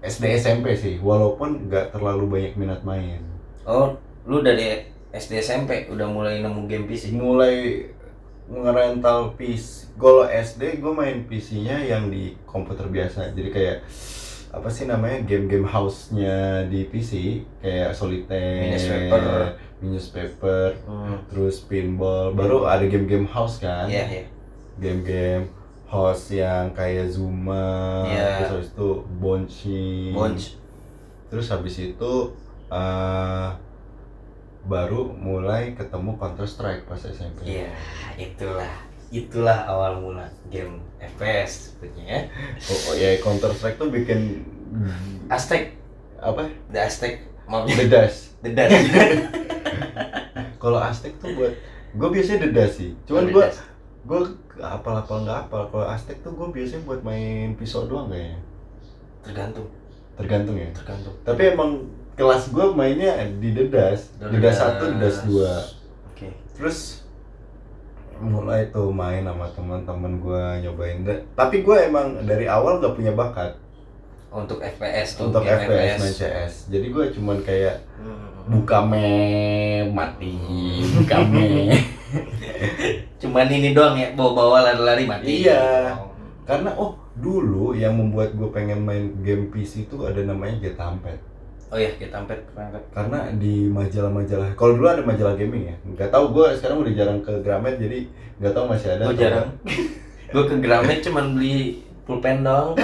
Speaker 1: SD SMP sih, walaupun nggak terlalu banyak minat main.
Speaker 2: Oh, lu dari SD SMP udah mulai nemu game PC?
Speaker 1: Mulai ngerental PC. Kalau SD gue main PC-nya yang di komputer biasa, jadi kayak apa sih namanya, game-game house-nya di PC kayak Solitaire, Minus Paper, terus Pinball. Baru ada game-game house kan?
Speaker 2: Iya.
Speaker 1: Game-game house yang kayak Zuma, terus habis itu Bonchi. Terus habis itu baru mulai ketemu Counter Strike pas SMP.
Speaker 2: Iya, itulah awal mula game FPS sebetulnya ya.
Speaker 1: Oh ya, Counter Strike tuh bikin
Speaker 2: Aztec,
Speaker 1: apa?
Speaker 2: The Aztec,
Speaker 1: The Dash.
Speaker 2: The Dash.
Speaker 1: Kalau Aztec tuh buat gue biasanya The Dash sih. Cuman gue apal nggak apal. Kalau Aztec tuh gue biasanya buat main pisau doang kayaknya. Tergantung ya. Tapi emang kelas gue mainnya di The Dash. The Dash 1, The Dash 2.
Speaker 2: Oke.
Speaker 1: Terus mulai tuh main sama teman-teman gue, nyobain. Tapi gue emang dari awal nggak punya bakat
Speaker 2: untuk FPS tuh.
Speaker 1: Untuk FPS main CS. Jadi gue cuman kayak buka mati, buka
Speaker 2: cuman ini doang ya, bawa lari-lari mati.
Speaker 1: Iya. Karena dulu yang membuat gue pengen main game PC itu ada namanya Getampet.
Speaker 2: Oh iya, Getampet.
Speaker 1: Karena di majalah-majalah, kalau dulu ada majalah gaming ya. Nggak tahu, gue sekarang udah jarang ke Gramet, jadi nggak tahu masih ada.
Speaker 2: Gue jarang. Gue ke Gramet cuman beli pulpen doang.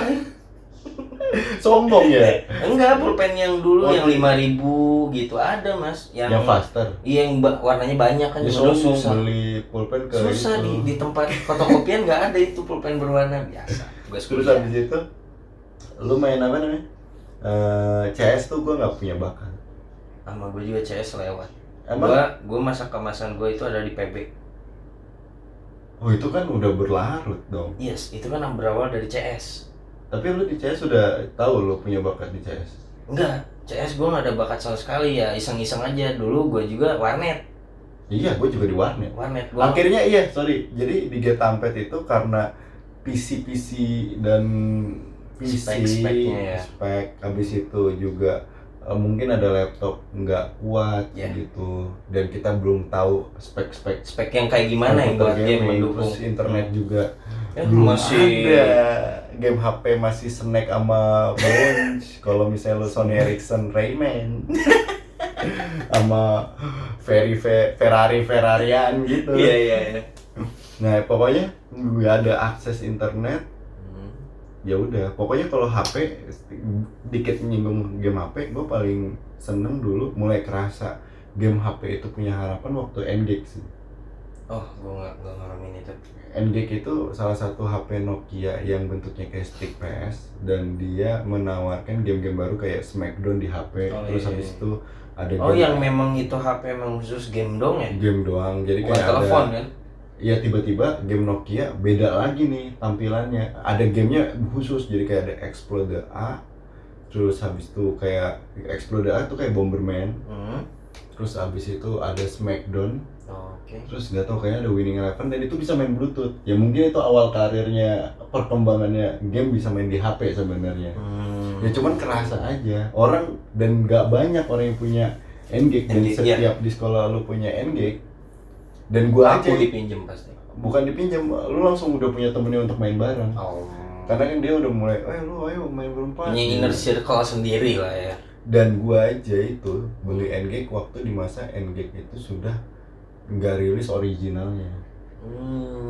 Speaker 1: Sombong ya?
Speaker 2: Enggak, pulpen yang dulu yang 5.000 gitu ada mas.
Speaker 1: Yang faster?
Speaker 2: Iya, yang warnanya banyak kan.
Speaker 1: Ya sombong beli pulpen ke
Speaker 2: susah
Speaker 1: itu.
Speaker 2: di tempat fotokopian nggak ada itu pulpen berwarna biasa.
Speaker 1: Terus habis itu lu main apa namanya? CS tuh gue nggak punya bakat.
Speaker 2: Sama gue juga CS lewat.
Speaker 1: Emang?
Speaker 2: Gue masa kemasan gue itu ada di PB.
Speaker 1: Oh itu kan udah berlarut dong.
Speaker 2: Yes, itu kan berawal dari CS.
Speaker 1: Tapi lu di CS sudah tahu lu punya bakat di CS?
Speaker 2: Enggak, CS gue nggak ada bakat sama sekali ya, iseng-iseng aja. Dulu gue juga warnet.
Speaker 1: Iya, gue juga di warnet.
Speaker 2: Gua...
Speaker 1: Akhirnya jadi di Getampet itu karena PC dan
Speaker 2: spek-speknya ya.
Speaker 1: Habis itu juga mungkin ada laptop nggak kuat gitu, dan kita belum tahu spek
Speaker 2: yang kayak gimana yang buat game mendukung.
Speaker 1: Terus internet juga
Speaker 2: masih
Speaker 1: ada, game HP masih snack sama bounce. Kalau misalnya lo Sony Ericsson Rayman sama Ferrarian gitu.
Speaker 2: Iya.
Speaker 1: Nah pokoknya gue ada akses internet. Ya udah, pokoknya kalau HP dikit nyinggung game HP, gue paling seneng dulu mulai kerasa game HP itu punya harapan waktu N-Gage sih.
Speaker 2: Oh, gue nggak ngalamin itu.
Speaker 1: N-Gage itu salah satu HP Nokia yang bentuknya kayak stick PS, dan dia menawarkan game-game baru kayak Smackdown di HP. Terus habis itu ada
Speaker 2: yang memang itu HP memang khusus game dong ya?
Speaker 1: Game doang, jadi
Speaker 2: bukan
Speaker 1: kayak
Speaker 2: telepon
Speaker 1: ada,
Speaker 2: kan?
Speaker 1: Iya, tiba-tiba game Nokia beda lagi nih tampilannya. Ada gamenya khusus, jadi kayak ada Explode A. Terus habis itu kayak Explode A tuh kayak Bomberman. Terus habis itu ada Smackdown. Terus nggak tahu kayaknya ada Winning Eleven, dan itu bisa main Bluetooth. Ya mungkin itu awal karirnya, perkembangannya game bisa main di HP sebenarnya. Ya cuman kerasa aja orang, dan nggak banyak orang yang punya N-Gage, dan setiap di sekolah lu punya N-Gage. Dan gua aja
Speaker 2: dipinjem pasti.
Speaker 1: Bukan dipinjam, lu langsung udah punya temennya untuk main bareng. Karena kan dia udah mulai, ayo main berempat.
Speaker 2: Punya inner circle sendiri lah ya.
Speaker 1: Dan gua aja itu beli N-Gage waktu di masa N-Gage itu sudah nggak rilis originalnya.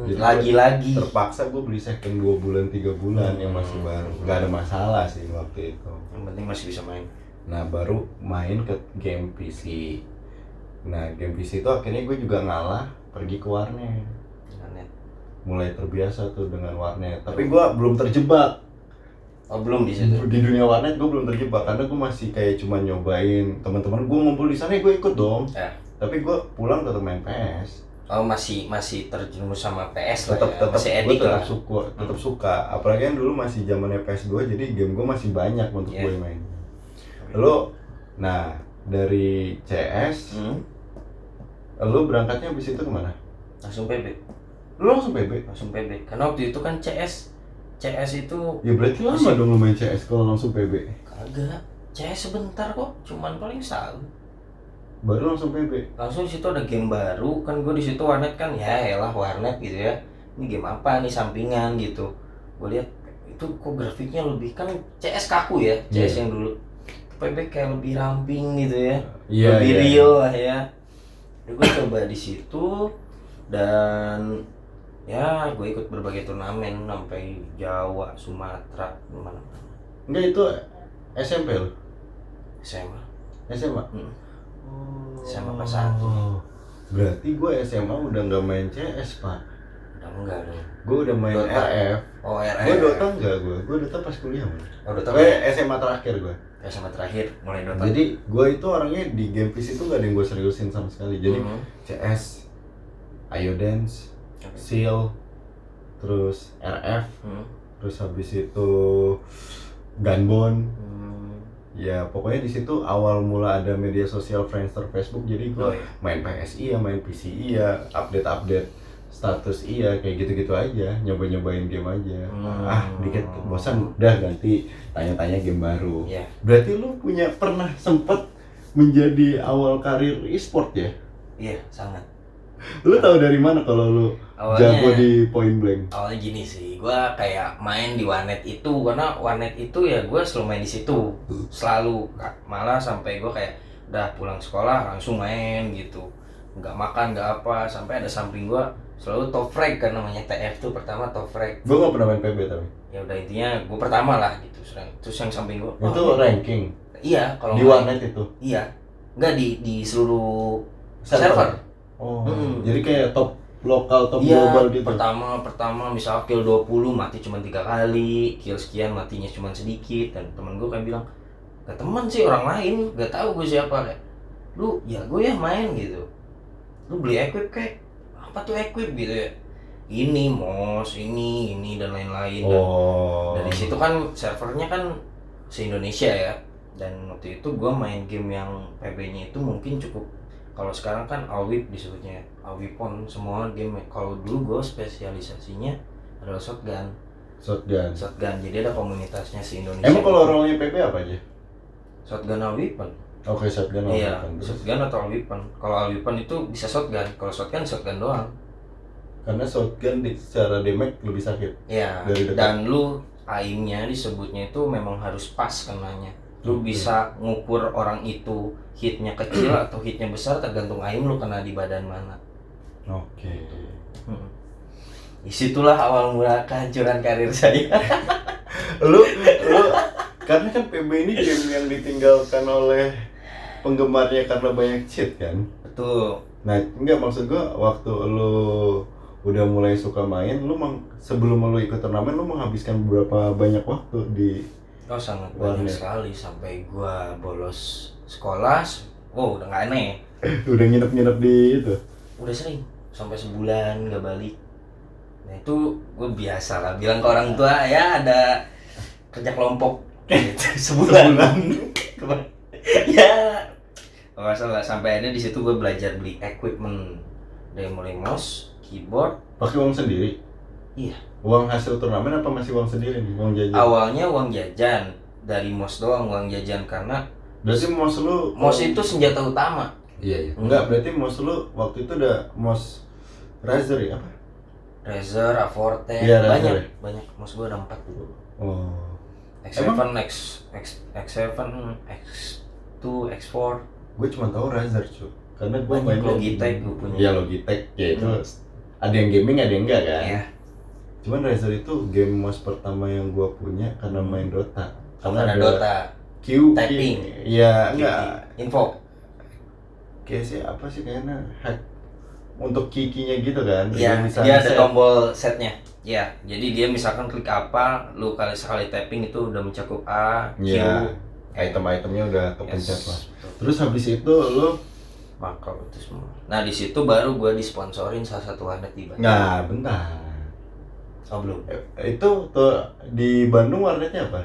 Speaker 1: Jadi
Speaker 2: lagi-lagi
Speaker 1: terpaksa gue beli second 2 bulan 3 bulan yang masih baru. Nggak ada masalah sih waktu itu.
Speaker 2: Yang penting masih bisa main.
Speaker 1: Nah baru main ke game PC. Nah game PC itu akhirnya gue juga ngalah, pergi ke warnet. Mulai terbiasa tuh dengan warnet. Tapi gue belum terjebak.
Speaker 2: Belum di situ.
Speaker 1: Di dunia warnet gue belum terjebak, karena gue masih kayak cuma nyobain. Teman-teman gue ngumpul di sana, gue ikut dong. Tapi gue pulang tetap main PS.
Speaker 2: Oh, masih terjerumus sama PS lah
Speaker 1: tetap
Speaker 2: ya.
Speaker 1: tetap
Speaker 2: Masih
Speaker 1: gue
Speaker 2: edik lah.
Speaker 1: tetap suka, apalagi kan dulu masih zamannya PS2, jadi game gue masih banyak untuk
Speaker 2: Iya.
Speaker 1: gue main. Lo, nah dari CS, lo berangkatnya habis itu kemana?
Speaker 2: Langsung PB.
Speaker 1: Lo langsung PB?
Speaker 2: Langsung PB. Karena waktu itu kan CS itu
Speaker 1: Ya berarti lama dong lo main CS kalau langsung PB?
Speaker 2: kagak. CS sebentar kok, cuman paling setahun.
Speaker 1: Baru langsung PB?
Speaker 2: Langsung di situ ada game baru, kan gue di situ warnet kan, ya elah warnet gitu ya. Ini game apa nih sampingan gitu. Gue lihat itu kok grafiknya lebih, kan CS kaku ya, CS yang dulu. PB kayak lebih ramping gitu ya. Lebih real lah ya. Jadi gue coba di situ dan ya gue ikut berbagai turnamen sampai Jawa, Sumatera, mana-mana.
Speaker 1: Enggak, itu SMP lo?
Speaker 2: SMA.
Speaker 1: SMA?
Speaker 2: SMA pas 1.
Speaker 1: Berarti gue SMA udah nggak main CS, Pak.
Speaker 2: Udah enggak dong.
Speaker 1: Gue udah main
Speaker 2: Dota.
Speaker 1: RF.
Speaker 2: Oh, RF.
Speaker 1: Gue Dota enggak, gue Dota pas kuliah malah.
Speaker 2: Oh, Dota.
Speaker 1: SMA terakhir gue.
Speaker 2: SMA terakhir mulai Dota.
Speaker 1: Jadi gue itu orangnya di game PC itu gak ada yang gue seriusin sama sekali. Jadi CS, Iodance, Seal, terus RF, terus habis itu Gunbone. Ya pokoknya di situ awal mula ada media sosial Friendster, Facebook, jadi gue main PS iya, main PC iya, update status iya, kayak gitu-gitu aja, nyobain game aja. Dikit bosan udah ganti tanya-tanya game baru. Berarti lu pernah sempet menjadi awal karir e-sport ya?
Speaker 2: Iya, sangat.
Speaker 1: Lu tahu dari mana kalau lu jago di Point Blank?
Speaker 2: Awalnya gini sih, gue kayak main di warnet itu, karena warnet itu ya gue selalu main di situ, selalu, malah sampai gue kayak udah pulang sekolah langsung main gitu, nggak makan nggak apa, sampai ada samping gue selalu top frag kan, namanya TF tuh pertama top frag.
Speaker 1: Gue nggak pernah main PB tapi.
Speaker 2: Ya udah intinya gue pertama lah gitu, terus yang samping gue.
Speaker 1: Itu ranking.
Speaker 2: Iya, kalau
Speaker 1: di warnet itu.
Speaker 2: Iya, nggak di seluruh server.
Speaker 1: Jadi kayak top lokal, top global gitu.
Speaker 2: Pertama misal kill 20 mati cuma 3 kali, kill sekian matinya cuma sedikit, dan temen gue kayak bilang, gak teman sih, orang lain, gak tahu gue siapa, kayak lu ya gue ya main gitu, lu beli equip kayak apa tuh equip gitu ya, ini mouse, ini dan lain-lain. Dari situ kan servernya kan se-Indonesia ya, dan waktu itu gue main game yang PB-nya itu mungkin cukup. Kalau sekarang kan Alwip disebutnya, Alwipon semua game. Kalau dulu gue spesialisasinya adalah shotgun. Jadi ada komunitasnya se-Indonesia.
Speaker 1: Emang kalau role-nya PB apa aja?
Speaker 2: Shotgun Alwipon.
Speaker 1: Oke, shotgun Alwipon.
Speaker 2: Iya, shotgun atau Alwipon. Kalau Alwipon itu bisa shotgun, kalau shotgun doang.
Speaker 1: Karena shotgun secara damage lebih sakit.
Speaker 2: Iya. Dan lu aimnya disebutnya itu memang harus pas kenanya. Lu bisa ngukur orang itu hitnya kecil atau hitnya besar tergantung aim lu kena di badan mana. Disitulah awal mula kehancuran karir saya.
Speaker 1: lu karena kan PB ini game yang ditinggalkan oleh penggemarnya karena banyak cheat kan.
Speaker 2: Betul.
Speaker 1: Nah, enggak, maksud gua waktu lu udah mulai suka main, lu sebelum lu ikut turnamen lu menghabiskan berapa banyak waktu di
Speaker 2: sangat banyak sekali, sampai gua bolos sekolah. Udah nggak aneh.
Speaker 1: Udah nginep di itu.
Speaker 2: Udah sering, sampai sebulan nggak balik. Nah itu gue biasa lah bilang ke orang tua, ya ada kerja kelompok gitu, sebulan. Ya nggak salah, sampai akhirnya di situ gue belajar beli equipment dari mulai mouse, keyboard.
Speaker 1: Pakai uang sendiri?
Speaker 2: Iya. Uang
Speaker 1: hasil turnamen apa masih uang sendiri nih, uang jajan?
Speaker 2: Awalnya uang jajan, dari mouse doang uang jajan, karena
Speaker 1: berarti mouse
Speaker 2: itu senjata utama.
Speaker 1: Iya. Enggak, berarti mouse lu waktu itu udah mouse Razer ya apa?
Speaker 2: Razer, Aforte, banyak mouse gue ada 4 dulu. X7, X7, X2, X4.
Speaker 1: Gue cuma tahu Razer cuy, karena gue main
Speaker 2: Logitech gue punya.
Speaker 1: Iya, Logitech ya itu. Ada yang gaming, ada yang enggak kan? Iya. Cuman Razer itu game mouse pertama yang gue punya karena main Dota.
Speaker 2: Karena ada Dota. Typing.
Speaker 1: Iya, enggak.
Speaker 2: Info.
Speaker 1: Kayak sih apa sih kayaknya hack untuk kikinya gitu kan?
Speaker 2: Iya, dia ada tombol setnya. Ya, jadi dia misalkan klik apa, lu sekali tapping itu udah mencakup A, Q.
Speaker 1: Iya. Item-itemnya udah kepencet lah. Terus habis itu lu
Speaker 2: makro itu semua. Nah di situ baru gue disponsorin salah satu warnet di Bandung.
Speaker 1: Nah, bentar.
Speaker 2: Oh belum.
Speaker 1: Itu tuh di Bandung warnetnya apa?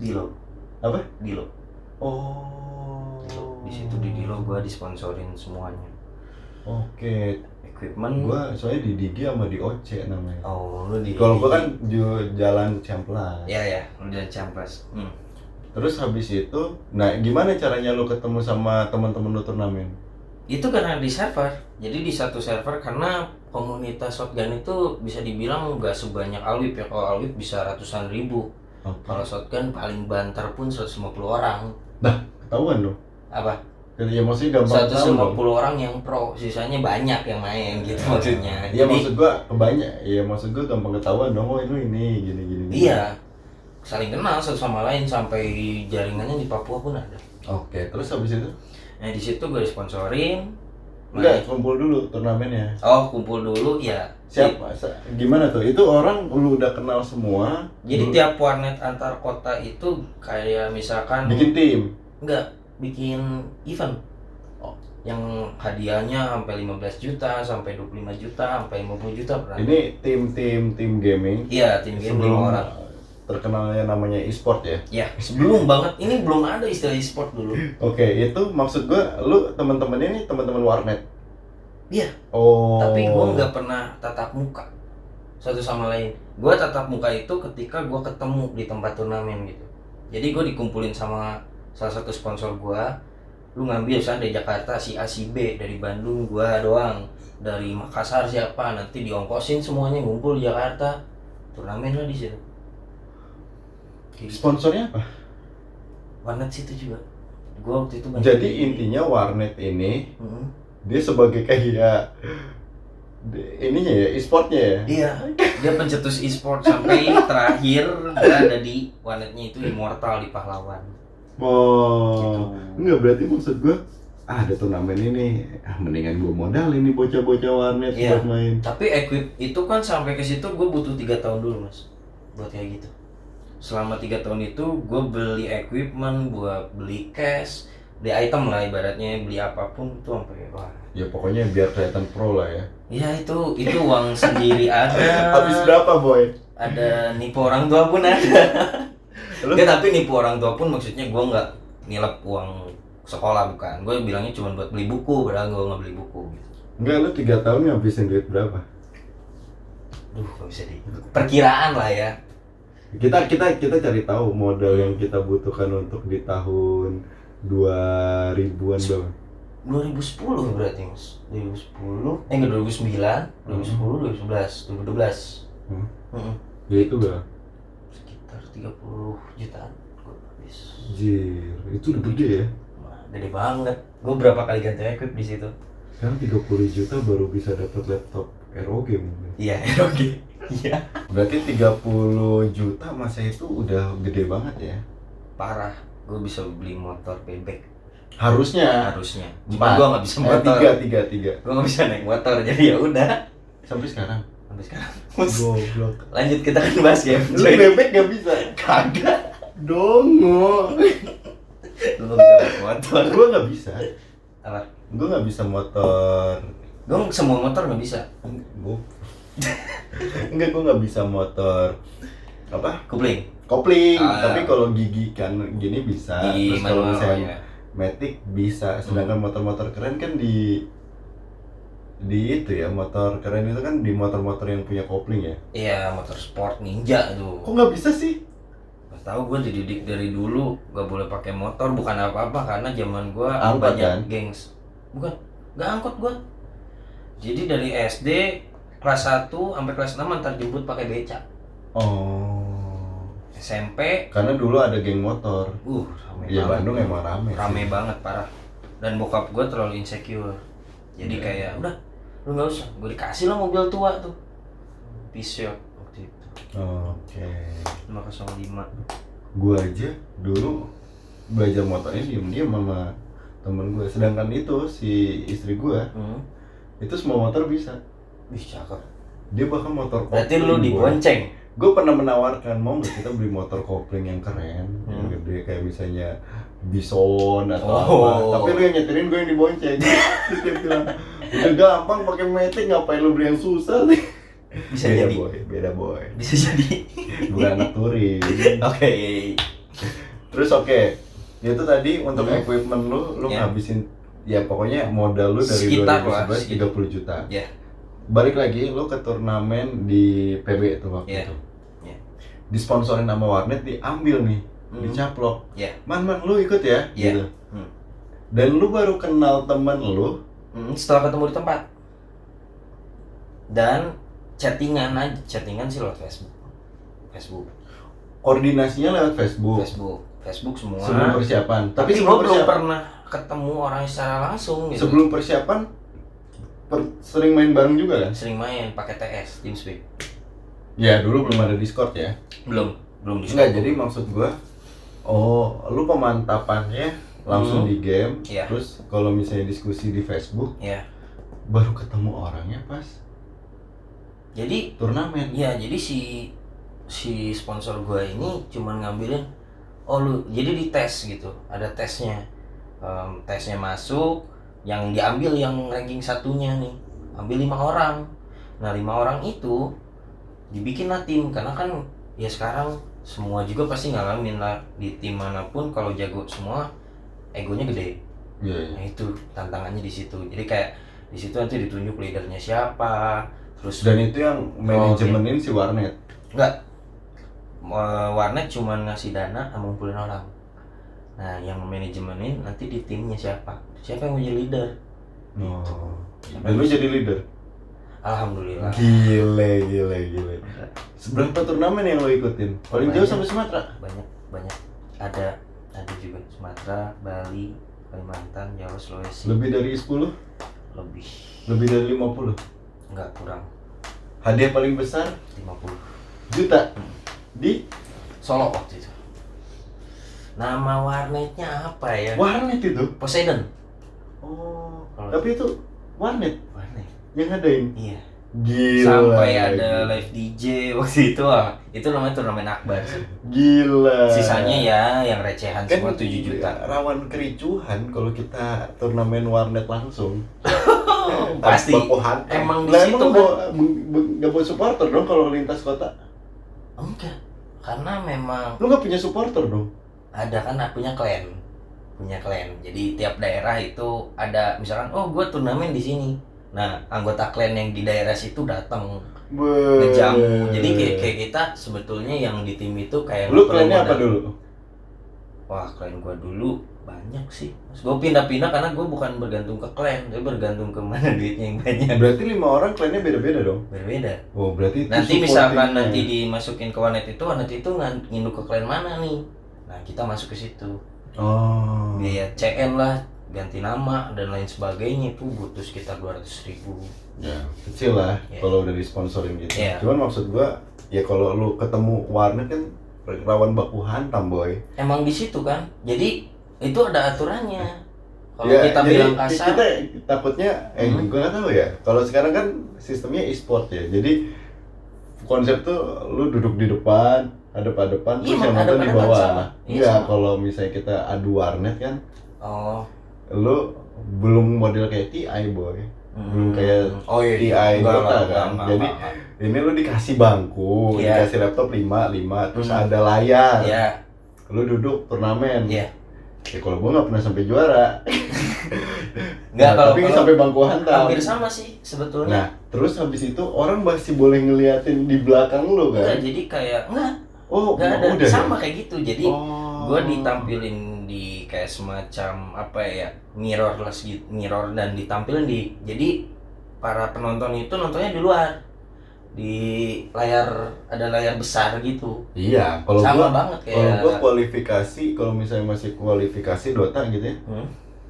Speaker 2: Dilo.
Speaker 1: Apa?
Speaker 2: Dilo.
Speaker 1: Oh.
Speaker 2: Di situ di Dilo gue disponsorin semuanya.
Speaker 1: Oke.
Speaker 2: Equipment.
Speaker 1: Gua soalnya di Digi sama di OC namanya.
Speaker 2: Oh lu di.
Speaker 1: Kalau gua kan jalan Ciamplas.
Speaker 2: Ya lu jalan Ciamplas.
Speaker 1: Terus habis itu, nah gimana caranya lu ketemu sama teman-teman lu turnamen?
Speaker 2: Itu karena di server. Jadi di satu server karena komunitas shotgun itu bisa dibilang nggak sebanyak Alwip ya. Kalau Alwip bisa ratusan ribu.
Speaker 1: Okay.
Speaker 2: Kalau shotgun paling banter pun 150 orang.
Speaker 1: Nah, ketahuan dong.
Speaker 2: Apa?
Speaker 1: Ya maksudnya gampang
Speaker 2: 150 orang yang pro, sisanya banyak yang main gitu maksudnya.
Speaker 1: Iya maksud gua kebanyak. Iya maksud gua gampang ketahuan dong. Oh ini gini.
Speaker 2: Iya. Saling kenal satu sama lain sampai jaringannya di Papua pun ada.
Speaker 1: Oke, terus habis itu?
Speaker 2: Nah di situ gue disponsorin.
Speaker 1: Enggak, kumpul dulu turnamennya.
Speaker 2: Oh kumpul dulu ya.
Speaker 1: Siapa? Gimana tuh? Itu orang lu udah kenal semua.
Speaker 2: Jadi tiap warnet antar kota itu kayak misalkan
Speaker 1: bikin tim.
Speaker 2: Enggak, bikin event. Oh. Yang hadiahnya sampai 15 juta, sampai 25 juta, sampai 50 juta pernah.
Speaker 1: Ini tim gaming.
Speaker 2: Iya, tim gaming orang.
Speaker 1: Terkenalnya namanya e-sport ya?
Speaker 2: Ya, sebelum banget. Ini belum ada istilah e-sport dulu.
Speaker 1: Oke, itu maksud gua, lu teman-teman ini teman-teman warnet?
Speaker 2: Iya.
Speaker 1: Oh.
Speaker 2: Tapi gua nggak pernah tatap muka satu sama lain. Gua tatap muka itu ketika gua ketemu di tempat turnamen gitu. Jadi gua dikumpulin sama salah satu sponsor gua. Lu ngambil misalnya dari Jakarta si A si B, dari Bandung gua doang, dari Makassar siapa, nanti diongkosin semuanya ngumpul di Jakarta. Turnamen lah di situ.
Speaker 1: Sponsornya apa?
Speaker 2: Warnet situ juga. Gua waktu itu
Speaker 1: jadi intinya warnet ini dia sebagai kayak ininya ya, e-sportnya ya?
Speaker 2: Iya, dia pencetus e-sport sampai terakhir dia ada di warnetnya itu Immortal di Pahlawan.
Speaker 1: Oh,
Speaker 2: gitu.
Speaker 1: Enggak berarti maksud gua ada turnamen ini, mendingan gua modal ini bocah-bocah warnet buat main.
Speaker 2: Tapi equip itu kan sampai ke situ gua butuh 3 tahun dulu mas, buat kayak gitu. Selama 3 tahun itu gue beli equipment, gue beli cash, beli item lah ibaratnya, beli apapun itu sampai wah.
Speaker 1: Ya pokoknya biar kelihatan pro lah ya.
Speaker 2: Iya itu uang sendiri ada.
Speaker 1: Habis berapa boy?
Speaker 2: Ada nipu orang tua pun ada. Enggak, tapi nipu orang tua pun maksudnya gue nggak nilep uang sekolah bukan. Gue bilangnya cuma buat beli buku, padahal gue nggak beli buku. Gitu.
Speaker 1: Enggak, lu 3 tahun ngabisin duit berapa?
Speaker 2: Nggak bisa di. Perkiraan lah ya.
Speaker 1: Kita cari tahu modal yang kita butuhkan untuk di tahun 2000-an berapa?
Speaker 2: 2010 berarti mas. 2010 enggak 2009, 2010, 2011, 2012.
Speaker 1: Ya itu berapa?
Speaker 2: Sekitar 30 jutaan gue habis.
Speaker 1: Jir, itu udah gede ya?
Speaker 2: Wah, gede banget. Gue berapa kali ganti equip di situ.
Speaker 1: Sekarang 30 juta baru bisa dapat laptop ROG mungkin.
Speaker 2: Iya, ROG. Iya.
Speaker 1: Berarti 30 juta masa itu udah gede banget ya?
Speaker 2: Parah. Gue bisa beli motor bebek.
Speaker 1: Harusnya.
Speaker 2: Cuma gue nggak bisa motor.
Speaker 1: Tiga.
Speaker 2: Gue nggak bisa naik motor, jadi ya udah.
Speaker 1: Sampai sekarang.
Speaker 2: Goblok. Lanjut kita kan bahas game.
Speaker 1: Lu bebek gak bisa?
Speaker 2: Kagak.
Speaker 1: Dongo.
Speaker 2: Lu nggak bisa naik motor.
Speaker 1: Gue nggak bisa.
Speaker 2: Apa?
Speaker 1: Gue nggak bisa motor.
Speaker 2: Gue semua motor nggak bisa.
Speaker 1: Enggak, gue nggak bisa motor apa?
Speaker 2: Kopling.
Speaker 1: Tapi kalau gigi kan gini bisa. Terus kalau misalnya Matic bisa. Sedangkan motor-motor keren kan di itu ya, motor keren itu kan di motor-motor yang punya kopling ya.
Speaker 2: Iya, motor sport Ninja tuh.
Speaker 1: Kok nggak bisa sih?
Speaker 2: Gak tau, gue dididik dari dulu gak boleh pakai motor, bukan apa-apa karena zaman gue
Speaker 1: angkot
Speaker 2: banyak
Speaker 1: kan?
Speaker 2: gengs. Bukan, gak angkot gue. Jadi dari SD kelas 1 sampai kelas 6 antar jemput pakai beca.
Speaker 1: Oh.
Speaker 2: SMP
Speaker 1: karena dulu ada geng motor.
Speaker 2: Rame
Speaker 1: ya
Speaker 2: banget.
Speaker 1: Bandung emang rame sih.
Speaker 2: Banget parah. Dan bokap gue terlalu insecure. Jadi kayak udah lu nggak usah, gue dikasih lah mobil tua tuh. Peugeot waktu itu.
Speaker 1: Oke.
Speaker 2: 505.
Speaker 1: Gue aja dulu belajar motornya diem-diem sama temen gue. Sedangkan itu si istri gue itu semua motor bisa.
Speaker 2: Bisa kok.
Speaker 1: Dia bahkan motor kopling.
Speaker 2: Berarti lu dibonceng.
Speaker 1: gue pernah menawarkan, mau nggak kita beli motor kopling yang keren, yang gede kayak misalnya Bison atau apa. Tapi lu yang nyetirin, gue yang dibonceng. Terus dia bilang, udah gampang pakai metik, ngapain lu beli yang susah sih?
Speaker 2: Bisa
Speaker 1: Beda
Speaker 2: jadi.
Speaker 1: beda boy.
Speaker 2: Bisa jadi.
Speaker 1: Bukan anak touring.
Speaker 2: Oke.
Speaker 1: Terus itu tadi untuk equipment lu ngabisin ya pokoknya modal lu dari
Speaker 2: Sekitar
Speaker 1: 2011 30 juta.
Speaker 2: Ya.
Speaker 1: Balik lagi lu ke turnamen di PB itu waktu itu. Disponsorin sama warnet, diambil nih, dicaplok. Man lu ikut ya? Gitu. Dan lu baru kenal temen lu
Speaker 2: setelah ketemu di tempat. Dan chattingan sih lewat Facebook.
Speaker 1: Koordinasinya lewat
Speaker 2: Facebook semua.
Speaker 1: Sebelum persiapan.
Speaker 2: Tapi gue belum pernah ketemu orang secara langsung gitu.
Speaker 1: Sebelum persiapan sering main bareng juga kan?
Speaker 2: Sering main pakai TS, TeamSpeak.
Speaker 1: Ya dulu belum ada Discord ya?
Speaker 2: Belum Discord.
Speaker 1: Enggak, jadi maksud gua, lu pemantapannya langsung di game. Terus kalau misalnya diskusi di Facebook, baru ketemu orangnya pas
Speaker 2: jadi
Speaker 1: turnamen.
Speaker 2: Iya, jadi si sponsor gua ini cuman ngambilin, jadi dites gitu, ada tesnya. Tesnya masuk, yang diambil yang ranking satunya nih, ambil 5 orang. Nah 5 orang itu dibikinlah tim, karena kan ya sekarang semua juga pasti ngalamin lah di tim manapun, kalau jago semua egonya gede. Nah itu tantangannya di situ. Jadi kayak di situ nanti ditunjuk leadernya siapa, terus
Speaker 1: dan itu yang manajemenin si warnet.
Speaker 2: Enggak, warnet cuma ngasih dana sama ngumpulin orang. Nah yang manajemenin nanti di timnya siapa yang mau jadi leader.
Speaker 1: Dan lu jadi leader?
Speaker 2: Alhamdulillah.
Speaker 1: Gile. Seberapa turnamen yang lo ikutin? Paling jauh sampai Sumatera?
Speaker 2: Banyak. Ada juga Sumatera, Bali, Kalimantan, Jawa, Sulawesi.
Speaker 1: Lebih dari 10? Lebih dari 50?
Speaker 2: Enggak, kurang.
Speaker 1: Hadiah paling besar?
Speaker 2: 50
Speaker 1: juta. Di
Speaker 2: Solo waktu itu. Nama warnetnya apa ya?
Speaker 1: Warnet itu?
Speaker 2: Poseidon.
Speaker 1: Tapi itu warnet yang ngadain?
Speaker 2: Iya.
Speaker 1: Gila.
Speaker 2: Sampai ada live DJ waktu itu. Itu namanya turnamen akbar sih.
Speaker 1: Gila.
Speaker 2: Sisanya ya yang recehan kan semua 7 juta.
Speaker 1: Rawan kericuhan kalau kita turnamen warnet langsung.
Speaker 2: Pasti. Emang di situ kan
Speaker 1: nggak bawa supporter dong kalau lintas kota?
Speaker 2: Enggak. Karena memang
Speaker 1: lu nggak punya supporter dong?
Speaker 2: Ada kan, punya klan. Jadi tiap daerah itu ada, misalkan gue turnamen di sini. Nah, anggota klan yang di daerah situ datang ngejamu. Jadi kayak kita sebetulnya yang di tim itu kayak.
Speaker 1: Lu klannya apa dulu?
Speaker 2: Wah, klan gua dulu banyak sih. Gua pindah-pindah karena gua bukan bergantung ke klan, tapi bergantung ke mana duitnya yang banyak.
Speaker 1: Berarti 5 orang klannya beda-beda dong?
Speaker 2: Berbeda.
Speaker 1: Berarti itu
Speaker 2: nanti misalkan nanti dimasukin ke warnet itu nginduk ke klan mana nih? Nah, kita masuk ke situ. Biaya CN lah, ganti nama dan lain sebagainya, itu butuh sekitar 200.000.
Speaker 1: Ya, kecil lah kalau udah disponsorin gitu. Cuman maksud gua, ya kalau lu ketemu warnet kan rawan baku hantam, boy.
Speaker 2: Emang di situ kan. Jadi itu ada aturannya. Kalau kita bilang kasar,
Speaker 1: kita takutnya gua nggak tahu ya. Kalau sekarang kan sistemnya e-sport ya. Jadi konsep tuh lu duduk di depan, hadap-hadapan, terus yang nonton di bawah. Iya, kalau misalnya kita adu warnet kan, lu belum model kayak TI, boy. Belum kayak TI Dota kan. Jadi ini lu dikasih bangku, dikasih laptop 5, terus ada layar. Lu duduk turnamen. Ya kalau gua nggak pernah sampai juara. Tapi sampai bangku hantam.
Speaker 2: Hampir sama sih sebetulnya.
Speaker 1: Nah, terus habis itu orang masih boleh ngeliatin di belakang lu kan?
Speaker 2: Enggak, jadi kayak enggak ada
Speaker 1: udah
Speaker 2: sama kayak gitu. Jadi gua ditampilin di kayak semacam apa ya, mirror dan ditampilin jadi para penonton itu nontonnya di luar, di layar, ada layar besar gitu.
Speaker 1: Iya, kalau
Speaker 2: banget kayak.
Speaker 1: Kalau gua kualifikasi, kalau misalnya masih kualifikasi Dota gitu ya,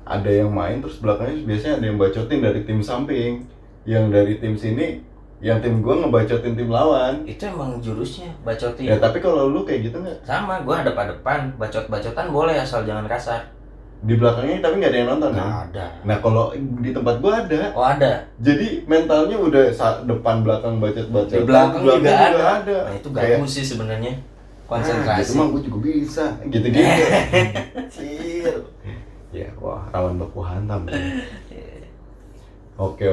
Speaker 1: ada yang main terus belakangnya biasanya ada yang bacotin dari tim samping, yang dari tim sini, yang tim gua ngebacotin tim lawan.
Speaker 2: Itu emang jurusnya bacotin.
Speaker 1: Ya tapi kalau lu kayak gitu nggak?
Speaker 2: Sama, gua hadap-hadapan, bacot-bacotan boleh asal jangan kasar.
Speaker 1: Di belakangnya tapi nggak ada yang nonton kan?
Speaker 2: Nggak ada.
Speaker 1: Nah kalau di tempat gua ada.
Speaker 2: Oh ada.
Speaker 1: Jadi mentalnya udah depan belakang bacot-bacot.
Speaker 2: Di belakang juga ada.
Speaker 1: ada.
Speaker 2: Nah itu ganggu sih sebenarnya. Konsentrasi.
Speaker 1: Gitu mah gua juga bisa. Gitu-gitu. Cil. Ya wah rawan baku hantam. Oke.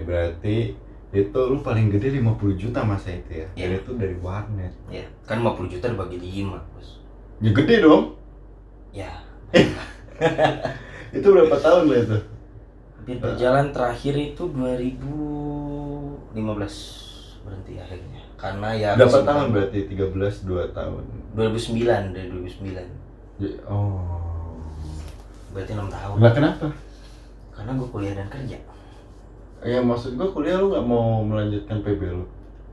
Speaker 1: Berarti itu lu paling gede 50 juta masa itu ya? Dan itu dari warnet.
Speaker 2: Ya, kan 50 juta dibagi 5, Bos.
Speaker 1: Ya gede dong.
Speaker 2: Ya.
Speaker 1: Itu berapa tahun lo itu?
Speaker 2: Hampir berjalan terakhir itu 2015 berhenti akhirnya. Karena ya
Speaker 1: berapa tahun berarti? 13 2 tahun.
Speaker 2: 2009 dari 2009.
Speaker 1: Oh.
Speaker 2: Berarti 6 tahun.
Speaker 1: Nah, kenapa?
Speaker 2: Karena gue kuliah dan kerja.
Speaker 1: Ya maksud gue kuliah lu nggak mau melanjutkan PB lu?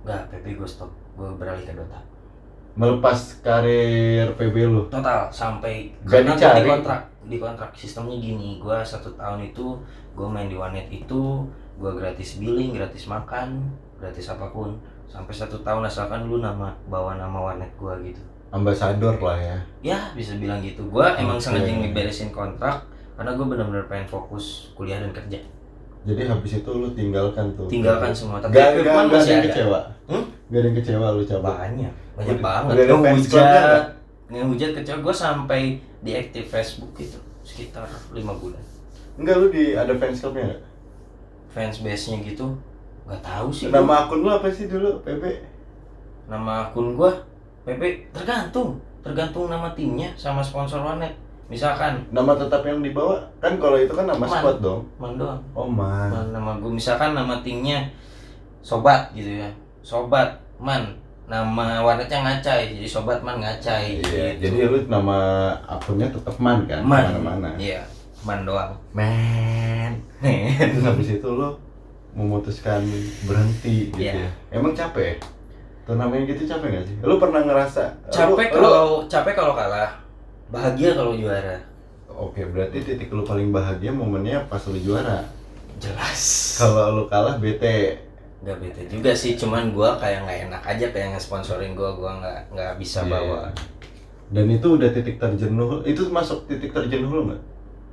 Speaker 2: Nggak, PB gue stop. Gue beralih ke Dota.
Speaker 1: Melepas karir PB lu?
Speaker 2: Total sampai
Speaker 1: Gak
Speaker 2: karena
Speaker 1: dicari?
Speaker 2: gue di kontrak sistemnya gini. Gue 1 tahun itu gue main di warnet itu gue gratis billing, gratis makan, gratis apapun sampai 1 tahun asalkan lu bawa nama warnet gue gitu.
Speaker 1: Ambasador lah ya.
Speaker 2: Ya bisa bilang gitu. Gue emang sengaja
Speaker 1: Oke.
Speaker 2: ngeberesin kontrak karena gue benar-benar pengen fokus kuliah dan kerja.
Speaker 1: Jadi habis itu lu tinggalkan tuh.
Speaker 2: Tinggalkan semua. Tapi
Speaker 1: Gak
Speaker 2: equipment
Speaker 1: ada
Speaker 2: masih
Speaker 1: yang
Speaker 2: ada.
Speaker 1: kecewa? Gak ada yang kecewa lu cabut?
Speaker 2: Banyak
Speaker 1: Udah-
Speaker 2: banget.
Speaker 1: udah ada fans clubnya nggak?
Speaker 2: Ngehujat kecewa. Gue sampai diaktif Facebook gitu sekitar 5 bulan.
Speaker 1: Enggak, lu ada fans clubnya nggak?
Speaker 2: Fans base-nya gitu nggak tahu sih.
Speaker 1: Nama akun lu apa sih dulu PB?
Speaker 2: Nama akun gue PP tergantung nama timnya sama sponsor warnet. Misalkan
Speaker 1: Nama tetap yang dibawa? Kan kalau itu kan nama
Speaker 2: Man.
Speaker 1: squad dong.
Speaker 2: Man doang.
Speaker 1: Oh man.
Speaker 2: Nama gue misalkan nama timnya Sobat gitu ya. Sobat Man. Nama warnetnya Ngacai. Jadi Sobat Man Ngacai.
Speaker 1: Iya,
Speaker 2: gitu.
Speaker 1: jadi lu nama akunnya tetap man kan?
Speaker 2: Man.
Speaker 1: Mana-mana.
Speaker 2: Iya, Man doang.
Speaker 1: Man. Terus habis itu lu memutuskan berhenti gitu
Speaker 2: Iya.
Speaker 1: ya. Emang capek? Turnamen gitu capek gak sih? Lu pernah ngerasa
Speaker 2: Capek kalau kalah, bahagia kalau juara.
Speaker 1: Oke, berarti titik lu paling bahagia momennya pas lu juara.
Speaker 2: Jelas.
Speaker 1: Kalau lu kalah bete.
Speaker 2: Nggak bete juga sih, cuman gua kayak nggak enak aja kayak nge-sponsorin gua nggak bisa
Speaker 1: Iya.
Speaker 2: bawa.
Speaker 1: Dan itu udah titik terjenuh. Itu masuk titik terjenuh lu nggak?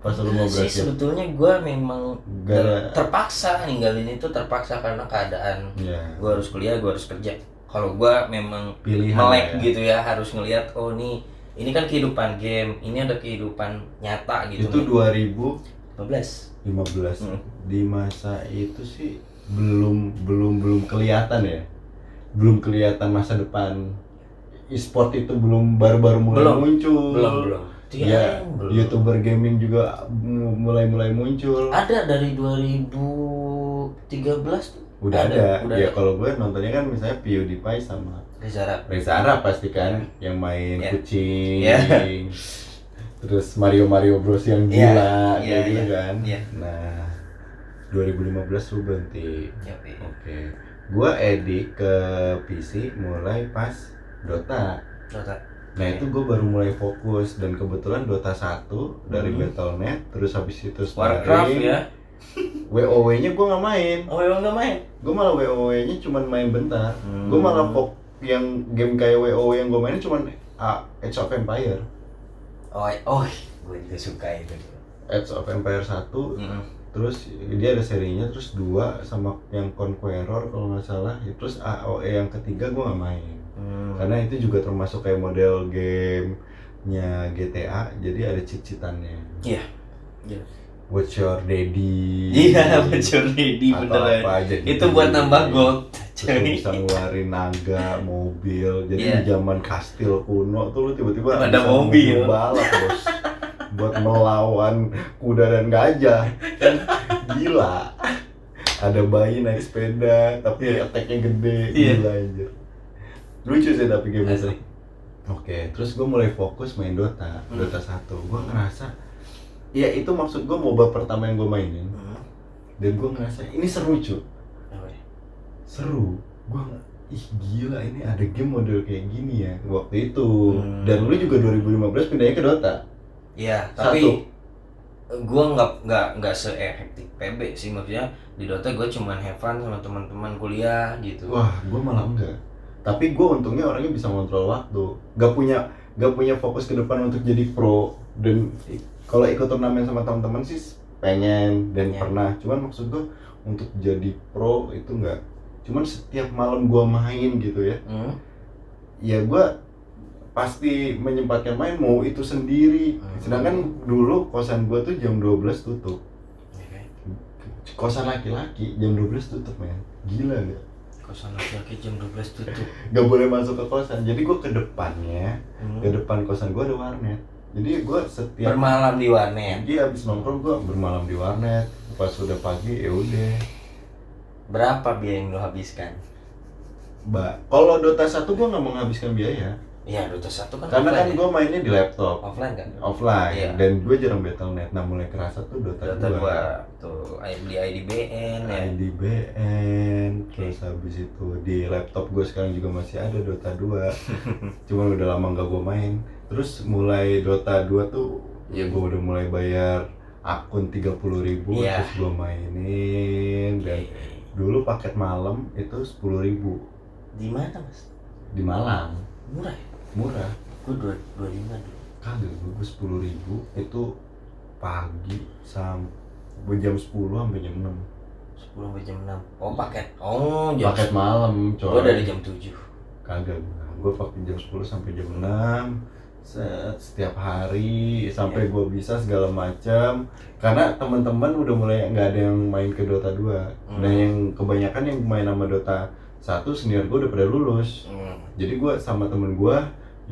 Speaker 1: Pas lu mau
Speaker 2: sih
Speaker 1: berakhir.
Speaker 2: sebetulnya gua memang
Speaker 1: Gara-
Speaker 2: terpaksa ninggalin itu terpaksa karena keadaan.
Speaker 1: Iya.
Speaker 2: Gua harus kuliah, gua harus kerja. Kalau gua memang
Speaker 1: Pilihan
Speaker 2: melek
Speaker 1: ya.
Speaker 2: gitu ya, harus ngelihat oh ini kan kehidupan game, ini ada kehidupan nyata gitu.
Speaker 1: Itu 2015.
Speaker 2: 15.
Speaker 1: Di masa itu sih belum kelihatan ya. Belum kelihatan masa depan e-sport itu baru mulai
Speaker 2: Belum.
Speaker 1: muncul.
Speaker 2: Belum.
Speaker 1: Ya,
Speaker 2: Belum.
Speaker 1: YouTuber gaming juga mulai muncul.
Speaker 2: Ada dari 2013 tuh.
Speaker 1: Udah ada. Ya
Speaker 2: ada.
Speaker 1: kalau gue nontonnya kan misalnya PewDiePie sama
Speaker 2: Reza
Speaker 1: Arab pasti kan yang main
Speaker 2: Ya.
Speaker 1: kucing.
Speaker 2: Ya.
Speaker 1: Terus Mario Bros yang
Speaker 2: Ya.
Speaker 1: gila
Speaker 2: Ya,
Speaker 1: kayak gitu
Speaker 2: ya.
Speaker 1: kan.
Speaker 2: Ya.
Speaker 1: Nah, 2015 lu berhenti.
Speaker 2: Ya,
Speaker 1: Oke. Gua edit ke PC mulai pas Dota.
Speaker 2: Dota.
Speaker 1: Nah, itu gue baru mulai fokus dan kebetulan Dota 1 dari Battle.net, terus habis itu
Speaker 2: Warcraft ya.
Speaker 1: WoW-nya gue nggak main.
Speaker 2: Oh, emang nggak main?
Speaker 1: Gue malah WoW-nya cuman main bentar.
Speaker 2: Hmm.
Speaker 1: Gue malah yang game kayak WoW yang gue mainin cuman Age of Empire.
Speaker 2: Gue juga suka itu.
Speaker 1: Age of Empire 1, terus dia ada serinya, terus 2 sama yang Conqueror kalau nggak salah. Ya, terus AOE yang ketiga gue nggak main. Karena itu juga termasuk kayak model gamenya GTA, jadi ada cheat-cheatannya.
Speaker 2: Iya.
Speaker 1: What's your daddy?
Speaker 2: Iya, betul Ready
Speaker 1: Atau
Speaker 2: beneran.
Speaker 1: apa aja gitu.
Speaker 2: Itu buat nambah gold.
Speaker 1: Terus lu bisa ngeluarin naga, mobil. Jadi
Speaker 2: Iya.
Speaker 1: di zaman kastil kuno tuh lu tiba-tiba
Speaker 2: Ada
Speaker 1: bisa
Speaker 2: mobil.
Speaker 1: balap, Bos. Buat melawan kuda dan gajah. Kan gila. Ada bayi naik sepeda tapi attack-nya gede.
Speaker 2: Iya.
Speaker 1: Gila anjir. Lucu sih tapi game itu.
Speaker 2: Asli.
Speaker 1: Oke, terus gue mulai fokus main Dota, Dota 1. Gue ngerasa, ya itu maksud gue MOBA pertama yang gue mainin. Dan gue ngerasa, ini seru cuy. Seru. Gue ih gila ini ada game model kayak gini ya waktu itu. Dan lu juga 2015 pindahnya ke Dota.
Speaker 2: Iya, tapi gue nggak se-efektif PB sih, maksudnya di Dota gue cuman have fun sama teman-teman kuliah gitu.
Speaker 1: Wah, gue malah enggak. Tapi gue untungnya orangnya bisa ngontrol waktu. Gak punya fokus ke depan untuk jadi pro. Dan Kalau ikut turnamen sama teman-teman sih pengen dan
Speaker 2: Ya.
Speaker 1: pernah, cuman maksud gue untuk jadi pro itu enggak. Cuman setiap malam gue main gitu ya, ya gue pasti menyempatkan main mau itu sendiri. Sedangkan dulu kosan gue tuh jam 12 tutup. Kosan laki-laki jam 12 tutup, men. Gila gak?
Speaker 2: Kosan laki-laki jam 12 tutup.
Speaker 1: Gak boleh masuk ke kosan. Jadi gue ke depannya, ke depan kosan gue ada warnet. Jadi gue setiap
Speaker 2: bermalam di warnet.
Speaker 1: Iya, habis nongkrong gue bermalam di warnet. Pas udah pagi ya udah.
Speaker 2: Berapa biaya yang lo habiskan?
Speaker 1: Kalau Dota 1 gue nggak menghabiskan biaya.
Speaker 2: Iya, Dota 1 kan
Speaker 1: Karena kan
Speaker 2: offline
Speaker 1: gue mainnya di laptop.
Speaker 2: offline kan?
Speaker 1: Offline.
Speaker 2: Iya.
Speaker 1: Dan gue jarang Battle.net. Nah mulai kerasa tuh Dota 2.
Speaker 2: Tuh, beli IDBN ya.
Speaker 1: IDBN, terus habis itu di laptop gue sekarang juga masih ada Dota 2. Cuman udah lama gak gue main. Terus mulai Dota 2 tuh ya gue udah mulai bayar akun 30.000
Speaker 2: Iya.
Speaker 1: terus gue mainin. Dan dulu paket malam itu 10.000
Speaker 2: Di mana, Mas?
Speaker 1: di Malang.
Speaker 2: Murah ya?
Speaker 1: Murah.
Speaker 2: Gue 25 dulu.
Speaker 1: Kagak, gue 10.000 itu pagi sampai jam 10 sampai jam 6.
Speaker 2: 10 sampai jam 6. Oh, paket. Oh, jam
Speaker 1: Paket malam, coy.
Speaker 2: Gue dari jam 7.
Speaker 1: Kagak, gue pakai jam 10 sampai jam 6 setiap hari sampai gue bisa segala macam. Karena teman-teman udah mulai nggak ada yang main ke Dota 2. Nah yang kebanyakan yang main sama Dota 1 senior gue udah pada lulus. Jadi gue sama temen gue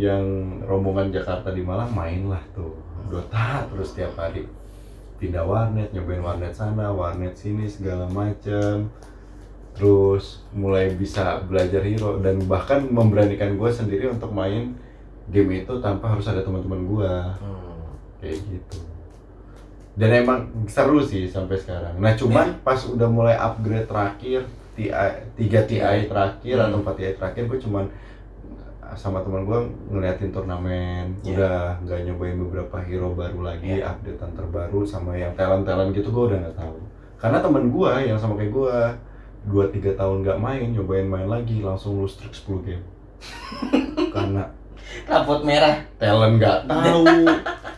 Speaker 1: yang rombongan Jakarta di Malang main lah tuh Dota terus tiap hari. Pindah warnet, nyobain warnet sana, warnet sini segala macam. Terus mulai bisa belajar hero dan bahkan memberanikan gue sendiri untuk main game itu tanpa harus ada teman-teman gue. Kayak gitu. Dan emang seru sih sampai sekarang. Nah cuman pas udah mulai upgrade terakhir 3 TI terakhir atau 4 TI terakhir, gue cuman sama teman gue ngeliatin turnamen. Udah nggak nyobain beberapa hero baru lagi, updatean terbaru sama yang talent gitu gue udah nggak tahu. Karena temen gue yang sama kayak gue 2-3 tahun nggak main, nyobain main lagi langsung lose streak 10 game. Karena
Speaker 2: rapot merah.
Speaker 1: talent nggak tahu.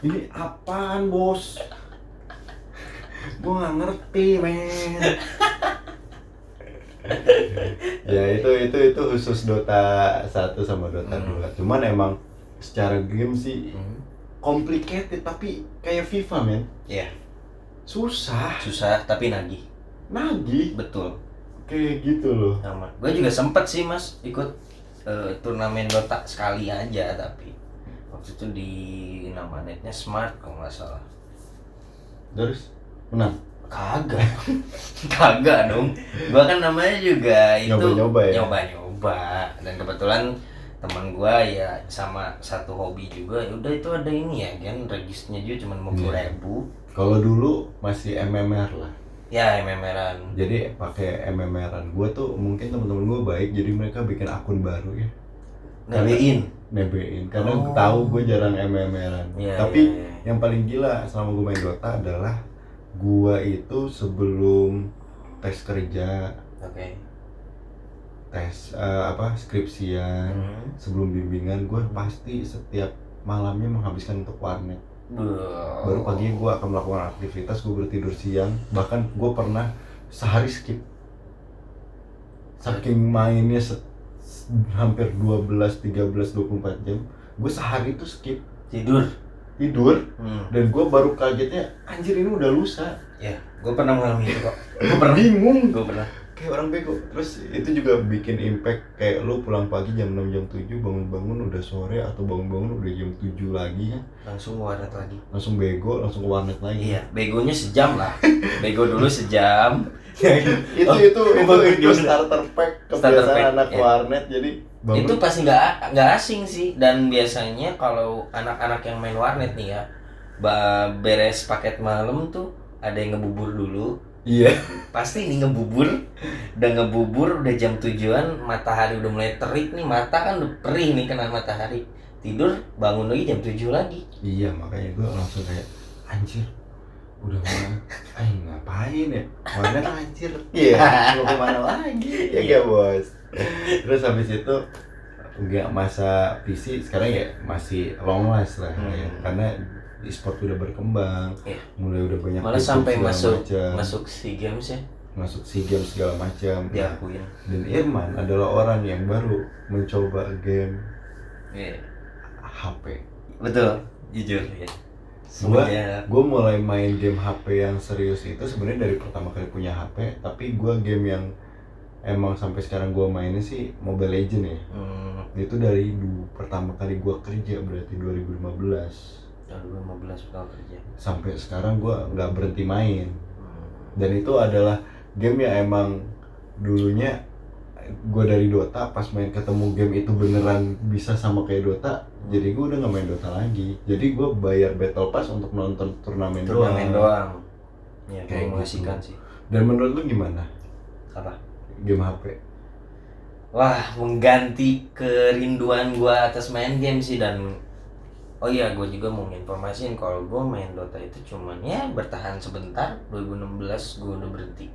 Speaker 1: Ini apaan, bos? Gue nggak ngerti, men. Ya itu khusus Dota 1 sama Dota 2. Cuman emang secara game sih complicated tapi kayak FIFA, men.
Speaker 2: Iya.
Speaker 1: Susah
Speaker 2: tapi nagih.
Speaker 1: Betul. Kayak gitu loh.
Speaker 2: Sama. Gue juga sempet sih, Mas, ikut turnamen Dota sekali aja, tapi waktu itu di nama netnya Smart kalau nggak salah.
Speaker 1: Terus menang?
Speaker 2: Kagak dong. Gua kan namanya juga itu
Speaker 1: Nyoba-nyoba ya?
Speaker 2: Nyoba-nyoba. Dan kebetulan teman gua ya sama satu hobi juga. Ya udah itu ada ini ya, kan regisnya juga cuma 50.000.
Speaker 1: Kalau dulu masih MMR lah.
Speaker 2: Ya, MMR-an.
Speaker 1: Jadi pakai MMR-an. Gua tuh mungkin teman-teman gua baik jadi mereka bikin akun baru ya. Nebein karena tahu gue jarang MMR-an. Tapi yang paling gila selama gue main Dota adalah gua itu sebelum tes kerja, tes skripsian, sebelum bimbingan, gue pasti setiap malamnya menghabiskan untuk warnet. Baru pagi gue akan melakukan aktivitas, gue bertidur siang, bahkan gue pernah sehari skip. Saking mainnya hampir 12, 13, 24 jam, gue sehari itu skip.
Speaker 2: Tidur.
Speaker 1: Dan gue baru kagetnya, anjir ini udah lusa.
Speaker 2: Ya, gue pernah mengalami itu kok.
Speaker 1: Gue pernah kayak orang bego. Terus itu juga bikin impact, kayak lu pulang pagi jam 6, jam 7, bangun-bangun udah sore atau bangun-bangun udah jam 7 lagi ya.
Speaker 2: Langsung ke warnet lagi.
Speaker 1: Langsung bego, langsung ke warnet lagi.
Speaker 2: Iya, begonya sejam lah. Bego dulu sejam.
Speaker 1: itu starter pack kebiasaan anak warnet. Jadi bangun.
Speaker 2: Itu pasti nggak asing sih. Dan biasanya kalau anak-anak yang main warnet nih ya, beres paket malam tuh ada yang ngebubur dulu.
Speaker 1: Iya.
Speaker 2: Pasti ini ngebubur udah jam 7-an, matahari udah mulai terik nih, mata kan udah perih nih kena matahari. Tidur, bangun lagi jam 7 lagi.
Speaker 1: Iya, makanya gue langsung kayak anjir. Udah ngapain ya? Warnet anjir. Iya, mau kemana lagi? Ya bos. Terus habis itu nggak masa PC sekarang ya masih long last lah ya. Karena e-sport udah berkembang, mulai udah banyak
Speaker 2: malah sampai
Speaker 1: macam,
Speaker 2: masuk SEA Games ya,
Speaker 1: masuk SEA Games segala macam.
Speaker 2: diakuin.
Speaker 1: Dan Irman adalah orang yang baru mencoba game HP.
Speaker 2: Betul, jujur ya.
Speaker 1: Gue mulai main game HP yang serius itu sebenarnya dari pertama kali punya HP, tapi gue game yang emang sampai sekarang gue mainnya sih Mobile Legend ya. Itu dari pertama kali gue kerja berarti 2015.
Speaker 2: 2015 pertama kerja.
Speaker 1: Sampai sekarang gue nggak berhenti main. Dan itu adalah game yang emang dulunya gue dari Dota, pas main ketemu game itu beneran bisa sama kayak Dota, jadi gue udah nggak main Dota lagi. Jadi gue bayar Battle Pass untuk nonton turnamen
Speaker 2: doang. Ya,
Speaker 1: kayak
Speaker 2: mengasihkan
Speaker 1: gitu
Speaker 2: sih.
Speaker 1: Dan menurut lu gimana?
Speaker 2: Apa?
Speaker 1: Game HP?
Speaker 2: Wah, mengganti kerinduan gue atas main game sih. Dan oh iya, gue juga mau informasiin kalau gue main Dota itu cuman ya bertahan sebentar. 2016 gue udah berhenti.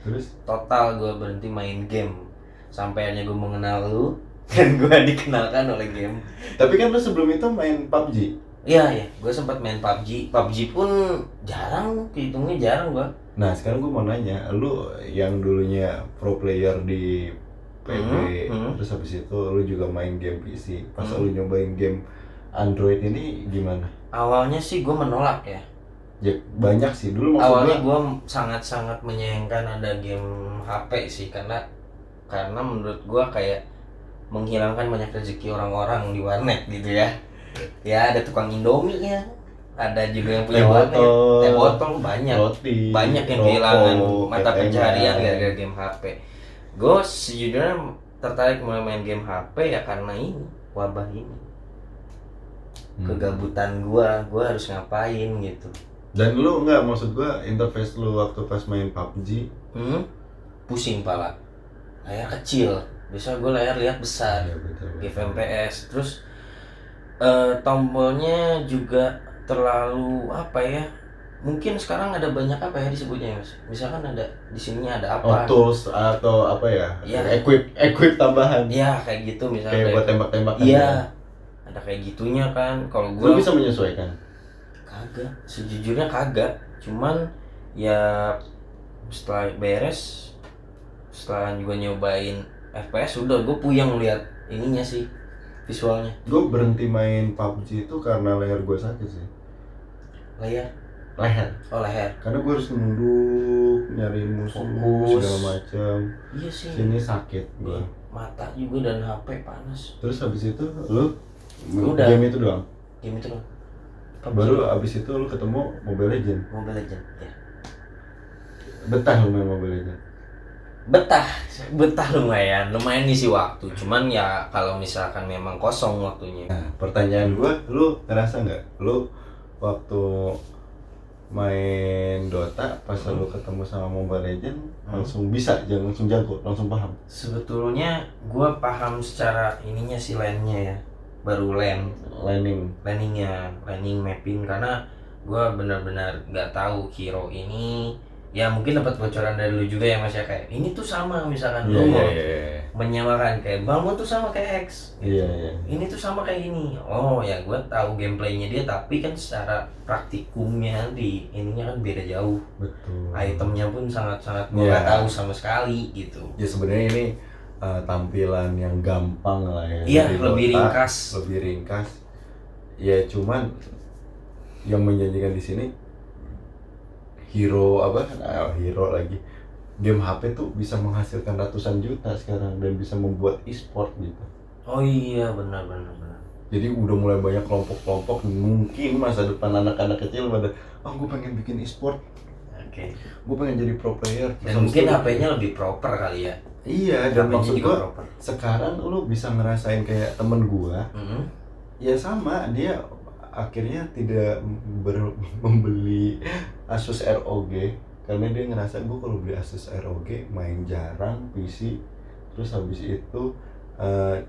Speaker 1: Terus?
Speaker 2: Total gue berhenti main game. Sampai akhirnya gue mengenal lu dan gue dikenalkan oleh game.
Speaker 1: Tapi kan lu sebelum itu main PUBG?
Speaker 2: Iya, gue sempat main PUBG. PUBG pun jarang, hitungnya jarang gue.
Speaker 1: Nah sekarang gue mau nanya, lu yang dulunya pro player di PB, terus habis itu lu juga main game PC. Pas lu nyobain game Android ini gimana?
Speaker 2: Awalnya sih gue menolak ya.
Speaker 1: Ya banyak sih dulu maksud
Speaker 2: awalnya gue sangat-sangat menyayangkan ada game HP sih, karena menurut gue kayak menghilangkan banyak rezeki orang-orang di warnet gitu ya. Ya ada tukang Indomie ya, ada juga yang punya warnet, teh botol banyak,
Speaker 1: roti,
Speaker 2: banyak yang kehilangan mata pencaharian gara-gara game HP. Gue sejujurnya tertarik mulai main game HP ya karena ini, wabah ini. Kegabutan gue harus ngapain gitu.
Speaker 1: Dan lu nggak, maksud gue interface lu waktu pas main PUBG
Speaker 2: pusing pala, layar kecil, biasa gue layar lihat besar,
Speaker 1: ya, betul.
Speaker 2: FPS, terus tombolnya juga terlalu apa ya, mungkin sekarang ada banyak apa ya disebutnya ya, Mas, misalkan ada di sini ada apa,
Speaker 1: tools atau apa ya, equip tambahan
Speaker 2: ya kayak gitu misalnya,
Speaker 1: kayak buat tembak-tembakan.
Speaker 2: Iya, ada kayak gitunya kan. Kalau gue
Speaker 1: lu bisa menyesuaikan?
Speaker 2: Kagak, sejujurnya kagak, cuman ya setelah beres, setelah juga nyobain FPS, udah gue puyeng lihat ininya sih, visualnya.
Speaker 1: Gue berhenti main PUBG itu karena leher gue sakit sih.
Speaker 2: Leher? Oh leher.
Speaker 1: Karena gue harus nunduk, nyari musuh, segala macam.
Speaker 2: Iya sih.
Speaker 1: Sini sakit gue.
Speaker 2: Mata juga dan HP panas.
Speaker 1: Terus habis itu lu
Speaker 2: udah.
Speaker 1: Game itu doang?
Speaker 2: Game itu doang.
Speaker 1: Baru abis itu lu ketemu Mobile Legend?
Speaker 2: Mobile Legend, ya.
Speaker 1: Betah lu main Mobile Legend?
Speaker 2: Betah lumayan ngisi waktu. Cuman ya kalau misalkan memang kosong waktunya.
Speaker 1: Nah, pertanyaan gua, lu ngerasa nggak, lu waktu main Dota pas lu ketemu sama Mobile Legend langsung bisa, jangan langsung jago, langsung paham?
Speaker 2: Sebetulnya gua paham secara ininya sih, lane-nya ya. Baru landing mapping, karena gue benar-benar nggak tahu hero ini. Ya mungkin dapat bocoran dari lu juga ya Mas ya, kayak ini tuh sama, misalkan lu mau menyamakan kayak Balmo tuh sama kayak X gitu. Ini tuh sama kayak ini. Oh ya, gue tahu gameplaynya dia, tapi kan secara praktikumnya di ininya kan beda jauh.
Speaker 1: Betul.
Speaker 2: Itemnya pun sangat-sangat gue nggak tahu sama sekali gitu.
Speaker 1: Ya sebenarnya ini tampilan yang gampang lah ya.
Speaker 2: Iya, lebih
Speaker 1: ringkas. Ya cuman yang menjanjikan di sini hero lagi. Game HP tuh bisa menghasilkan ratusan juta sekarang dan bisa membuat e-sport gitu.
Speaker 2: Oh iya, benar.
Speaker 1: Jadi udah mulai banyak kelompok-kelompok, mungkin masa depan anak-anak kecil pada gue pengen bikin e-sport.
Speaker 2: Oke.
Speaker 1: Gue pengen jadi pro player.
Speaker 2: Dan mungkin HP-nya lebih proper kali ya.
Speaker 1: Iya, dan maksud gua sekarang lu bisa ngerasain kayak temen gua. Ya sama, dia akhirnya tidak membeli Asus ROG karena dia ngerasa gua kalau beli Asus ROG main jarang PC, terus habis itu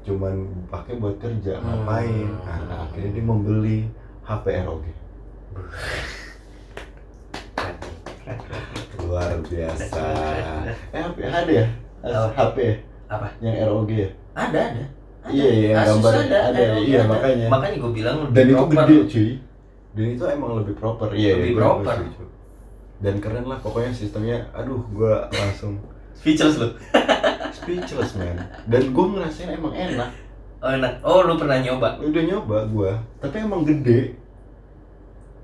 Speaker 1: cuman pakai buat kerja, ngapain. Nah, akhirnya dia membeli HP ROG. Luar biasa. HP ada ya? HP
Speaker 2: apa?
Speaker 1: Yang ROG ya?
Speaker 2: Ada.
Speaker 1: Iya,
Speaker 2: Asus
Speaker 1: gambar ada,
Speaker 2: ROG
Speaker 1: iya
Speaker 2: ada.
Speaker 1: makanya.
Speaker 2: Makanya gue bilang lebih
Speaker 1: Dan itu
Speaker 2: proper.
Speaker 1: gede cuy. Dan itu emang lebih proper, iya.
Speaker 2: Lebih
Speaker 1: gua
Speaker 2: proper.
Speaker 1: setuju. Dan keren lah pokoknya sistemnya. Aduh, gue langsung
Speaker 2: Speechless lu.
Speaker 1: speechless man. Dan gue ngerasain emang enak.
Speaker 2: Oh enak. Oh lu pernah nyoba?
Speaker 1: Udah nyoba gue, tapi emang gede.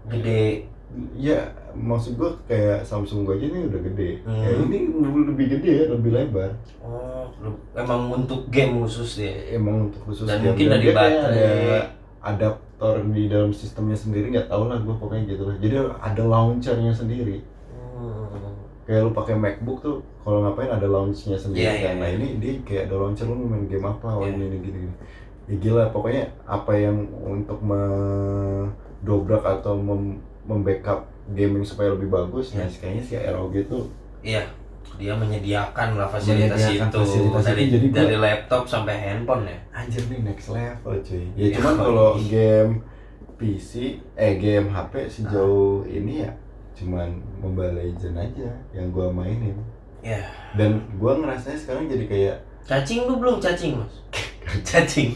Speaker 2: Gede.
Speaker 1: Ya maksud gue kayak Samsung gue aja nih udah gede. Ya
Speaker 2: Hmm.
Speaker 1: ini lebih gede, lebih lebar.
Speaker 2: Oh, emang untuk game khusus ya.
Speaker 1: Emang untuk khusus
Speaker 2: Dan
Speaker 1: game.
Speaker 2: mungkin dari
Speaker 1: dia kayak
Speaker 2: baterai.
Speaker 1: ada adaptor di dalam sistemnya sendiri, nggak tahu lah gue pokoknya gitu lah. Jadi ada launchernya sendiri. Kayak lu pakai MacBook tuh kalau ngapain ada launchnya sendiri
Speaker 2: Iya,
Speaker 1: kan. Nah
Speaker 2: iya.
Speaker 1: ini dia kayak ada launcher, lu mau main game apa,
Speaker 2: Iya.
Speaker 1: ini gini. Ya gila, pokoknya apa yang untuk mendobrak atau membackup gaming supaya lebih bagus.
Speaker 2: Iya.
Speaker 1: Nah kayaknya si ROG tuh
Speaker 2: Iya, dia menyediakan lah fasilitas
Speaker 1: Menyediakan
Speaker 2: itu
Speaker 1: fasilitas
Speaker 2: dari
Speaker 1: itu, jadi gua-
Speaker 2: dari laptop sampai handphone ya.
Speaker 1: anjir nih next level cuy. Ya
Speaker 2: Iya,
Speaker 1: cuman
Speaker 2: Pak.
Speaker 1: kalau game game HP sejauh ini ya cuman Mobile Legend aja yang gua mainin.
Speaker 2: Ya,
Speaker 1: Dan gua ngerasanya sekarang jadi kayak
Speaker 2: cacing lu belum cacing mas? Cacing.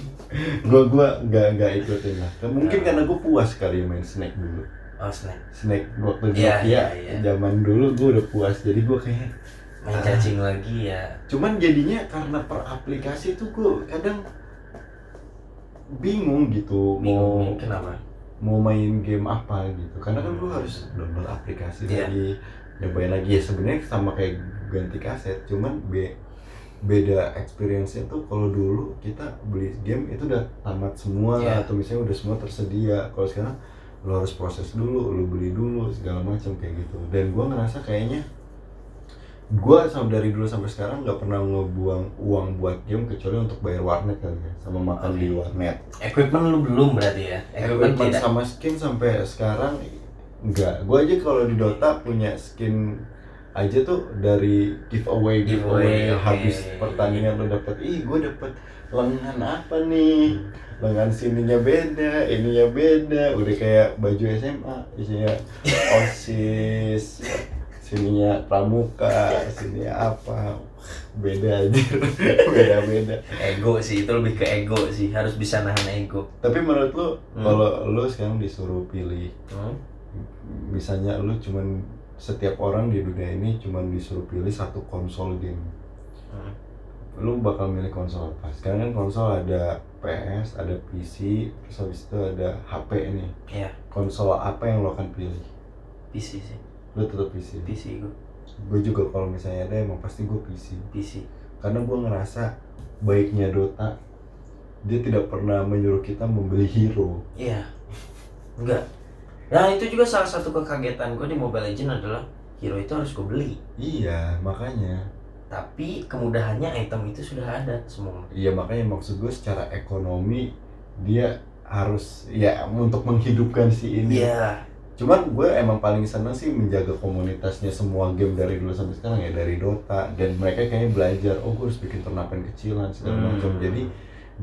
Speaker 1: gua nggak ikutin lah. Mungkin karena gua puas kali main Snake dulu.
Speaker 2: Oh snack.
Speaker 1: Snake waktu
Speaker 2: Iya,
Speaker 1: Nokia
Speaker 2: iya.
Speaker 1: zaman dulu gua udah puas, jadi gua kayak
Speaker 2: Main cacing lagi ya.
Speaker 1: cuman jadinya karena per aplikasi tuh gua kadang bingung gitu
Speaker 2: Bingung kenapa?
Speaker 1: mau main game apa gitu, karena kan lu harus download aplikasi
Speaker 2: Iya.
Speaker 1: lagi, nyobain lagi. Ya sebenarnya sama kayak ganti kaset, cuman beda experience-nya tuh. Kalau dulu kita beli game itu udah tamat semua
Speaker 2: Iya.
Speaker 1: atau misalnya udah semua tersedia. Kalau sekarang lu harus proses dulu, lu beli dulu segala macam kayak gitu. Dan gua ngerasa kayaknya gua dari dulu sampai sekarang nggak pernah ngebuang uang buat game kecuali untuk bayar warnet kali ya, sama makan di warnet.
Speaker 2: Equipment lu belum berarti ya? Equipment tidak.
Speaker 1: Sama skin sampai sekarang enggak. Gua aja kalau di Dota punya skin aja tuh dari giveaway,
Speaker 2: Giveaway, oke.
Speaker 1: habis pertandingan lu dapet, gua dapet lengan apa nih, lengan sininya beda, ininya beda, udah kayak baju SMA, isinya OSIS, sininya pramuka, sininya apa, beda aja. Beda.
Speaker 2: Ego sih, itu lebih ke ego sih, harus bisa nahan ego.
Speaker 1: Tapi menurut lu kalau lu sekarang disuruh pilih, misalnya lu cuman, setiap orang di dunia ini cuman disuruh pilih satu konsol game, lu bakal milih konsol apa? Sekarang kan konsol ada PS, ada PC, terus habis itu ada HP nih.
Speaker 2: Iya,
Speaker 1: Konsol apa yang lo akan pilih?
Speaker 2: PC sih.
Speaker 1: Lu tetap PC.
Speaker 2: PC gue.
Speaker 1: Gue juga kalau misalnya ada emang pasti gue PC.
Speaker 2: PC.
Speaker 1: Karena gue ngerasa baiknya Dota, dia tidak pernah menyuruh kita membeli hero.
Speaker 2: Iya. Enggak. Nah itu juga salah satu kekagetan gue di Mobile Legends adalah hero itu harus gue beli.
Speaker 1: Iya, makanya.
Speaker 2: Tapi kemudahannya item itu sudah ada semua.
Speaker 1: Iya, makanya maksud gue secara ekonomi dia harus ya untuk menghidupkan si ini.
Speaker 2: Iya.
Speaker 1: Cuman gue emang paling seneng sih menjaga komunitasnya semua game dari dulu sampai sekarang ya, dari Dota. Dan mereka kayaknya belajar, gue harus bikin turnamen kecilan segala macam. Jadi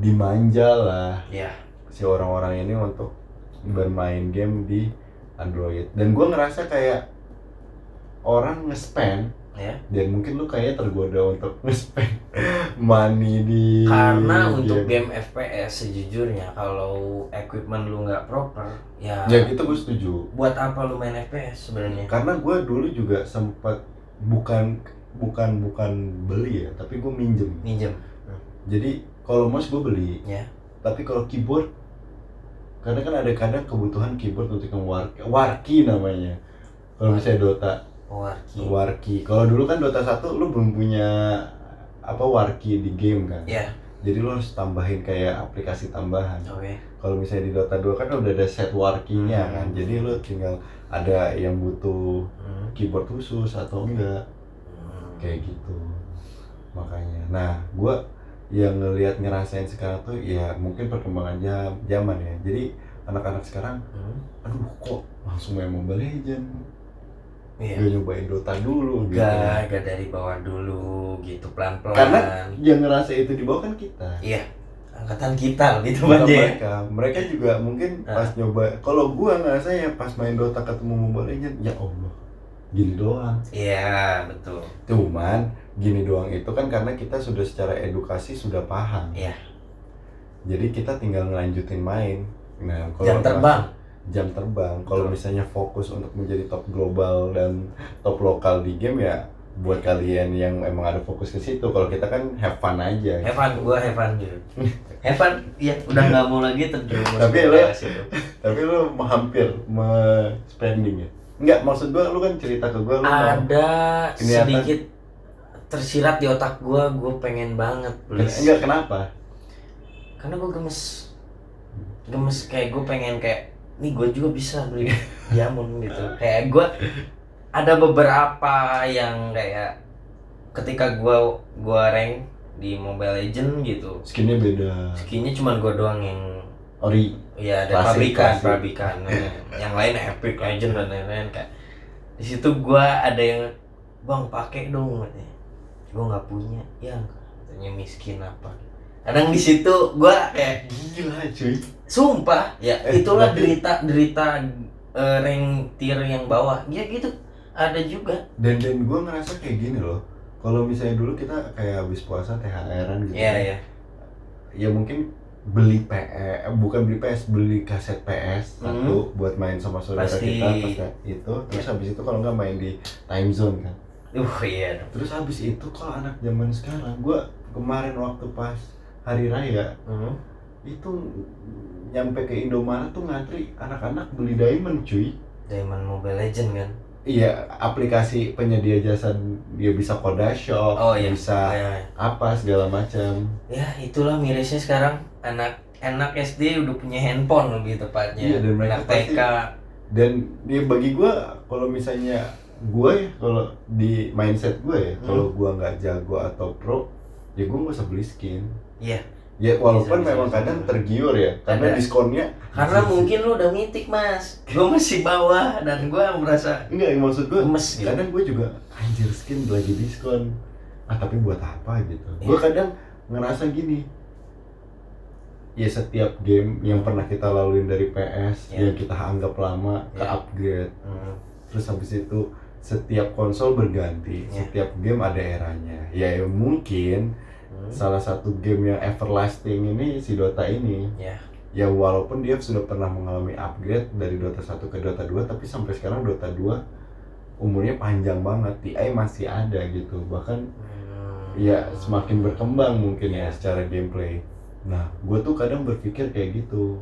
Speaker 1: dimanja lah
Speaker 2: Iya.
Speaker 1: si orang-orang ini untuk bermain game di Android. Dan gue ngerasa kayak orang nge-spend,
Speaker 2: Ya.
Speaker 1: dan mungkin lu kayak tergoda untuk nge-spend money di
Speaker 2: Karena untuk game FPS sejujurnya kalau equipment lu nggak proper ya.
Speaker 1: Ya itu gue setuju.
Speaker 2: Buat apa lu main FPS sebenarnya?
Speaker 1: Karena gue dulu juga sempat bukan beli ya, tapi gue minjem. Jadi kalau mouse gue beli,
Speaker 2: Ya.
Speaker 1: tapi kalau keyboard, karena kan ada kadang kebutuhan keyboard untuk yang warki namanya. Kalau misalnya Dota, warki. Kalau dulu kan Dota 1 lu belum punya warki di game kan.
Speaker 2: Ya.
Speaker 1: Jadi lu harus tambahin kayak aplikasi tambahan.
Speaker 2: Oke.
Speaker 1: Kalau misalnya di Dota 2 kan udah ada set warkinya kan. Jadi lu tinggal ada yang butuh keyboard khusus atau enggak. Kayak gitu. Makanya. Nah, gua yang ngerasain sekarang tuh ya mungkin perkembangan zaman ya. Jadi anak-anak sekarang aduh kok langsung main Mobile Legends.
Speaker 2: Iya.
Speaker 1: Gak nyobain Dota dulu gitu.
Speaker 2: Gak dari bawah dulu gitu pelan-pelan.
Speaker 1: Karena yang ngerasa itu di bawah kan kita.
Speaker 2: Iya. Angkatan kita lebih
Speaker 1: Bukan
Speaker 2: tepatnya.
Speaker 1: mereka juga mungkin pas nyoba. Kalau gua ngerasanya pas main Dota ketemu Mobile Legends, ya Allah, gini doang.
Speaker 2: Iya, betul.
Speaker 1: Cuman gini doang itu kan karena kita sudah secara edukasi sudah paham.
Speaker 2: Iya.
Speaker 1: Jadi kita tinggal ngelanjutin main. Nah,
Speaker 2: Jam terbang.
Speaker 1: Jam terbang. Kalau misalnya fokus untuk menjadi top global dan top lokal di game ya buat kalian yang emang ada fokus ke situ. Kalau kita kan have fun aja.
Speaker 2: Gua have fun juga. Have fun, ya udah nggak mau lagi terjerumus.
Speaker 1: Tapi lu hampir spending ya. Enggak, maksud gua lu kan cerita ke gua lu
Speaker 2: ada sedikit tersirat di otak gua pengen banget beli.
Speaker 1: Enggak, kenapa?
Speaker 2: Karena gua gemes kayak gua pengen kayak nih gua juga bisa beli diamond gitu. Kayak gua ada beberapa yang kayak ketika gua rank di Mobile Legend gitu.
Speaker 1: Skinnya beda.
Speaker 2: Skinnya cuma gua doang yang
Speaker 1: ori.
Speaker 2: Ya ada pabrikan. Yang lain Epic Legend dan lain-lain kayak. Di situ gua ada yang bang pakai dong katanya. Gua nggak punya. Ya katanya miskin apa. Kadang di situ gua kayak
Speaker 1: gila cuy.
Speaker 2: Sumpah, ya itulah derita rank tier yang bawah. Ya gitu. Ada juga.
Speaker 1: Dan gue ngerasa kayak gini loh. Kalau misalnya dulu kita kayak habis puasa THR-an gitu.
Speaker 2: Iya.
Speaker 1: Ya mungkin beli bukan beli PS, beli kaset PS satu buat main sama saudara kita pas itu. Terus habis itu kalau nggak main di time zone kan.
Speaker 2: Iya.
Speaker 1: Terus habis itu kalau anak zaman sekarang, gue kemarin waktu pas hari raya itu nyampe ke Indomaret tuh ngantri anak-anak beli diamond cuy.
Speaker 2: Diamond Mobile Legend kan.
Speaker 1: Iya, aplikasi penyedia jasa dia bisa Kodashop, bisa apa segala macam.
Speaker 2: Ya, itulah mirisnya sekarang anak SD udah punya handphone lebih tepatnya.
Speaker 1: Iya, dan mereka
Speaker 2: anak TK.
Speaker 1: Dan dia bagi gue kalau misalnya gue ya kalau di mindset gue ya kalau gue nggak jago atau pro ya gue nggak usah beli skin.
Speaker 2: Iya.
Speaker 1: Ya walaupun memang kadang tergiur ya karena diskonnya.
Speaker 2: Karena mungkin lu udah mitik mas, gue masih bawah dan gue merasa.
Speaker 1: Enggak, maksud gue
Speaker 2: gemes gitu.
Speaker 1: Kadang gue juga anjir skin lagi diskon. Tapi buat apa gitu? Yeah. Gue kadang ngerasa gini. Ya setiap game yang pernah kita laluin dari PS yang kita anggap lama ke upgrade. Terus habis itu setiap konsol berganti, setiap game ada eranya. Ya mungkin salah satu game yang everlasting ini si Dota ini. Ya walaupun dia sudah pernah mengalami upgrade dari Dota 1 ke Dota 2, tapi sampai sekarang Dota 2 umurnya panjang banget. TI masih ada gitu. Bahkan ya semakin berkembang mungkin ya secara gameplay. Nah, gue tuh kadang berpikir kayak gitu.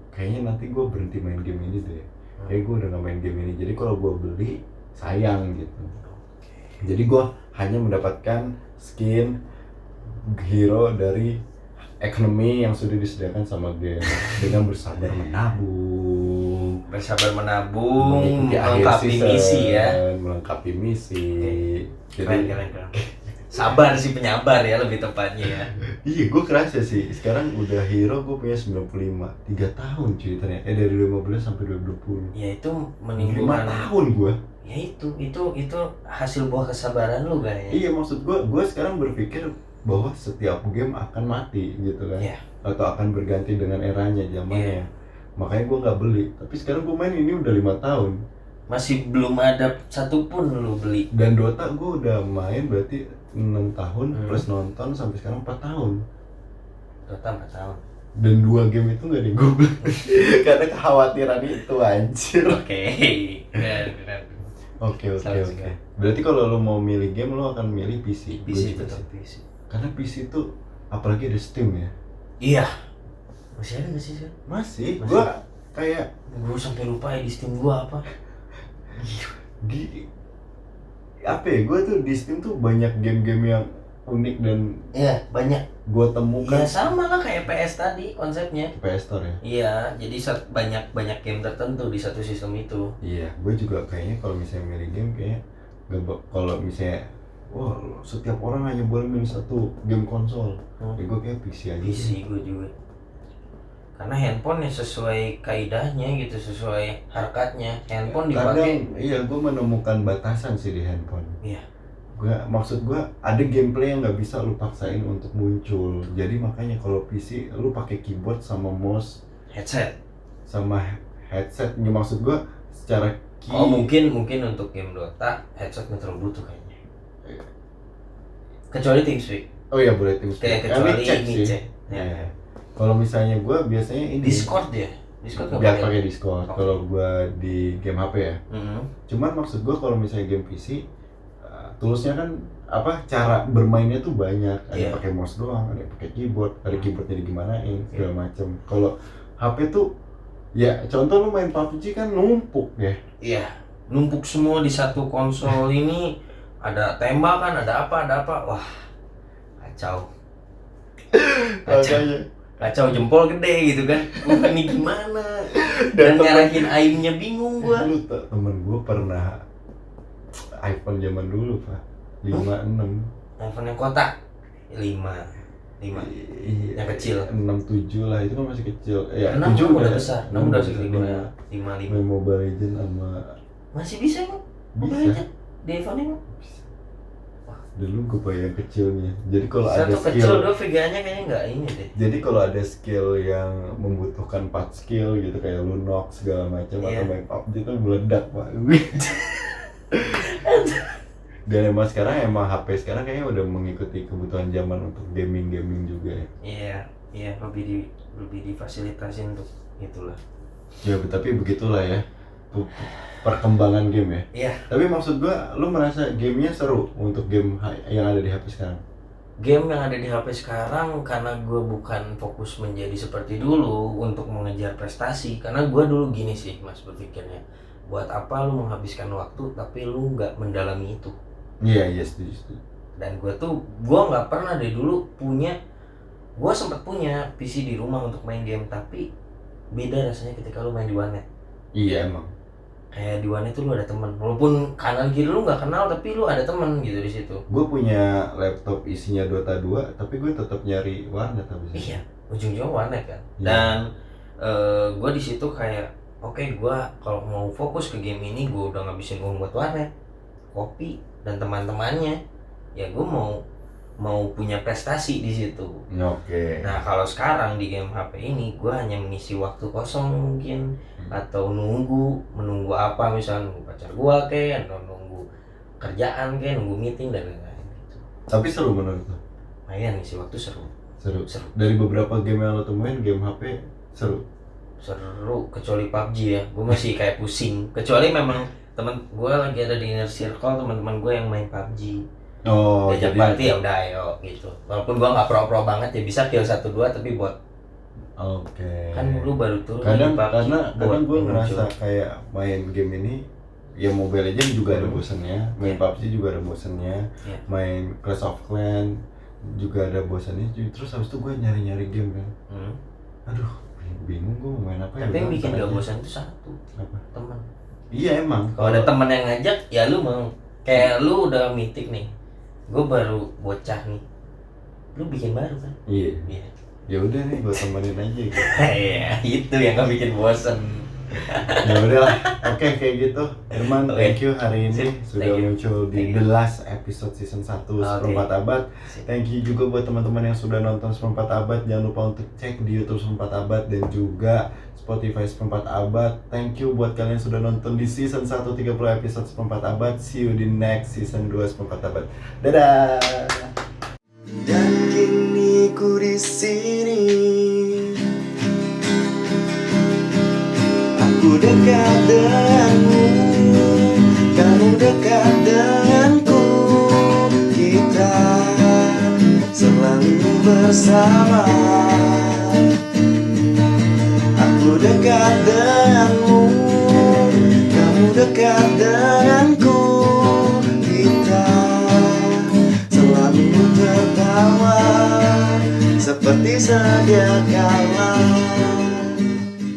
Speaker 1: Kayaknya nanti gue berhenti main game ini deh. Kayak gue udah gak main game ini. Jadi kalau gue beli sayang gitu. Jadi gue hanya mendapatkan skin hero dari ekonomi yang sudah disediakan sama game dengan bersabar menabung, melengkapi misi ya, melengkapi misi.
Speaker 2: Jadi keren. Sabar sih, penyabar ya lebih tepatnya ya.
Speaker 1: Iya, gue kerasa sih sekarang udah hero gue punya 95, 3 tahun cuy ternyata. Dari 15 sampai 2020.
Speaker 2: Ya itu menimbulkan
Speaker 1: 5 tahun gue.
Speaker 2: Ya itu hasil buah kesabaran lu kan ya.
Speaker 1: Iya, maksud gue sekarang berpikir bahwa setiap game akan mati gitu kan, atau akan berganti dengan eranya zamannya. Makanya gue nggak beli. Tapi sekarang gue main ini udah 5 tahun.
Speaker 2: Masih belum ada satupun lu beli.
Speaker 1: Dan Dota gue udah main berarti 6 tahun plus nonton sampai sekarang 4 tahun.
Speaker 2: Dota 4 tahun.
Speaker 1: Dan 2 game itu nggak gue beli karena kekhawatiran itu anjir. Oke. Berarti kalau lo mau milih game lo akan milih PC.
Speaker 2: PC tetap PC.
Speaker 1: Karena PC itu apalagi ada Steam ya.
Speaker 2: Iya. Masih ada nggak sih?
Speaker 1: Masih. Gua kayak
Speaker 2: gue sampai lupa ya di Steam gua apa.
Speaker 1: Di apa ya? Gua tuh di Steam tuh banyak game-game yang unik dan
Speaker 2: banyak.
Speaker 1: Gua temukan.
Speaker 2: Ya sama lah kayak PS tadi konsepnya.
Speaker 1: PS Store ya.
Speaker 2: Iya, jadi banyak game tertentu di satu sistem itu.
Speaker 1: Iya, gue juga kayaknya kalau misalnya milih game kayak kalau misalnya setiap orang hanya boleh milih satu game konsol. Ya gue kayak PC aja.
Speaker 2: PC gue juga. Karena handphone ya sesuai kaidahnya gitu, sesuai harkatnya. Handphone dipakai.
Speaker 1: Iya, gue menemukan batasan sih di handphone.
Speaker 2: Iya.
Speaker 1: Maksud gue ada gameplay yang nggak bisa lu paksain untuk muncul. Jadi makanya kalau PC lu pakai keyboard sama mouse,
Speaker 2: headset.
Speaker 1: Maksud gue secara
Speaker 2: mungkin untuk game Dota headset nggak terlalu butuh kayaknya. Kecuali TeamSpeak.
Speaker 1: Oh iya, boleh TeamSpeak.
Speaker 2: Kecuali
Speaker 1: cek sih. Kalau misalnya gue biasanya ini
Speaker 2: Discord ya? Discord nggak
Speaker 1: nggak pakai Discord.
Speaker 2: Oke.
Speaker 1: Kalau gue di game HP ya.
Speaker 2: Mhm.
Speaker 1: Cuman maksud gue kalau misalnya game PC, toolsnya kan apa cara bermainnya tuh banyak. Ada
Speaker 2: Iya.
Speaker 1: pakai mouse doang, ada pakai keyboard, ada keyboardnya digimanain segala
Speaker 2: Iya.
Speaker 1: macem. Kalau HP tuh ya contoh lu main PUBG kan numpuk ya.
Speaker 2: Iya, numpuk semua di satu konsol ini, ada tembakan, ada apa, wah kacau.
Speaker 1: Makanya
Speaker 2: Kacau jempol gede gitu kan. Wah ini gimana?
Speaker 1: Dan
Speaker 2: Dan ngarahin aimnya bingung gua.
Speaker 1: lu temen gue pernah iPhone zaman dulu Pak 56
Speaker 2: iPhone yang kotak 5 yang kecil.
Speaker 1: 67 lah, itu kan masih kecil ya.
Speaker 2: 6
Speaker 1: 7
Speaker 2: udah besar, 6 udah segede gua ya. 5
Speaker 1: main Mobile Legend sama
Speaker 2: Masih bisa emang? Mobile
Speaker 1: bisa.
Speaker 2: Legend di iPhone emang?
Speaker 1: Dulu gue bayang kecilnya. Jadi kalau ada
Speaker 2: Satu kecil,
Speaker 1: skill,
Speaker 2: dua VGA-nya kayaknya nggak ini deh.
Speaker 1: jadi kalau ada skill yang membutuhkan 4 skill gitu kayak lu knock segala macam
Speaker 2: Iya.
Speaker 1: atau main PUBG itu meledak Pak. Dan emang sekarang HP sekarang kayaknya udah mengikuti kebutuhan zaman untuk gaming juga ya.
Speaker 2: Iya, lebih difasilitasin untuk itulah.
Speaker 1: Ya tapi begitulah ya perkembangan game ya.
Speaker 2: Iya.
Speaker 1: Tapi maksud gua, lu merasa gamenya seru untuk game yang ada di HP sekarang?
Speaker 2: Game yang ada di HP sekarang karena gue bukan fokus menjadi seperti dulu untuk mengejar prestasi. Karena gue dulu gini sih mas berpikirnya, buat apa lu menghabiskan waktu tapi lu nggak mendalami itu.
Speaker 1: Iya setuju.
Speaker 2: Dan gue nggak pernah dari dulu gue sempat punya PC di rumah untuk main game, tapi beda rasanya ketika lu main di warnet.
Speaker 1: Iya emang.
Speaker 2: Kayak di warnet itu lu ada teman, walaupun kanan kiri lu nggak kenal tapi lu ada teman gitu di situ.
Speaker 1: Gue punya laptop isinya Dota 2, tapi gue tetap nyari warnet habis itu.
Speaker 2: Iya, ujung-ujungnya warnet kan.
Speaker 1: Iya.
Speaker 2: Dan gue di situ kayak oke, gue kalau mau fokus ke game ini gue udah ngabisin uang buat warnet, kopi dan teman-temannya. Ya gue mau punya prestasi di situ.
Speaker 1: Oke.
Speaker 2: Nah kalau sekarang di game HP ini gue hanya mengisi waktu kosong mungkin, atau menunggu apa, misalnya nunggu pacar gue kayak, atau nunggu kerjaan kayak, nunggu meeting dan lain-lain gitu.
Speaker 1: Tapi seru menurut lo?
Speaker 2: Lumayan ngisi waktu seru.
Speaker 1: Seru. Dari beberapa game yang lo temuin, game HP seru.
Speaker 2: Kecuali PUBG ya, gue masih kayak pusing. Kecuali memang teman gue lagi ada di inner circle, teman-teman gue yang main PUBG.
Speaker 1: Oh,
Speaker 2: Diajak party ya udah ayo gitu. Walaupun gue nggak pro banget ya, bisa kill 1-2 tapi buat
Speaker 1: Oke.
Speaker 2: kan lu baru turun
Speaker 1: Kadang
Speaker 2: di PUBG,
Speaker 1: karena
Speaker 2: buat
Speaker 1: gue
Speaker 2: yang
Speaker 1: ngerasa
Speaker 2: muncul.
Speaker 1: kayak main game ini ya Mobile Legends juga ada bosannya, main
Speaker 2: Iya.
Speaker 1: PUBG juga ada bosannya,
Speaker 2: Iya.
Speaker 1: main Clash of Clans juga ada bosannya. Terus habis itu gue nyari game kan. Aduh, bingung gue mau main apa ya.
Speaker 2: Tapi yang
Speaker 1: udah,
Speaker 2: bikin
Speaker 1: ntar
Speaker 2: gak
Speaker 1: aja.
Speaker 2: bosan itu satu,
Speaker 1: Apa?
Speaker 2: teman.
Speaker 1: Iya emang.
Speaker 2: Kalau ada teman yang ngajak ya lu mau. Kayak lu udah mitik nih, gue baru bocah nih, lu bikin baru kan?
Speaker 1: Iya.
Speaker 2: Iya.
Speaker 1: Ya udah nih, gue temenin aja gitu.
Speaker 2: Iya, itu yang gak bikin bosan.
Speaker 1: Ya udahlah. Oke, kayak gitu. Irman,
Speaker 2: Oke.
Speaker 1: thank you hari ini
Speaker 2: Sip.
Speaker 1: sudah
Speaker 2: Thank you.
Speaker 1: muncul di
Speaker 2: Thank you.
Speaker 1: The Last episode season 1 Seperempat Abad.
Speaker 2: Sip.
Speaker 1: Thank you juga buat teman-teman yang sudah nonton Seperempat Abad. Jangan lupa untuk cek di YouTube Seperempat Abad dan juga Spotify Seperempat Abad. Thank you buat kalian yang sudah nonton di season 1 30 episode Seperempat Abad. See you di next season 2 Seperempat Abad. Dadah. Dan kini ku di sini. Aku dekat denganmu, kamu dekat denganku. Kita selalu bersama. Aku dekat denganmu, kamu dekat denganku. Kita selalu tertawa seperti sedia kala.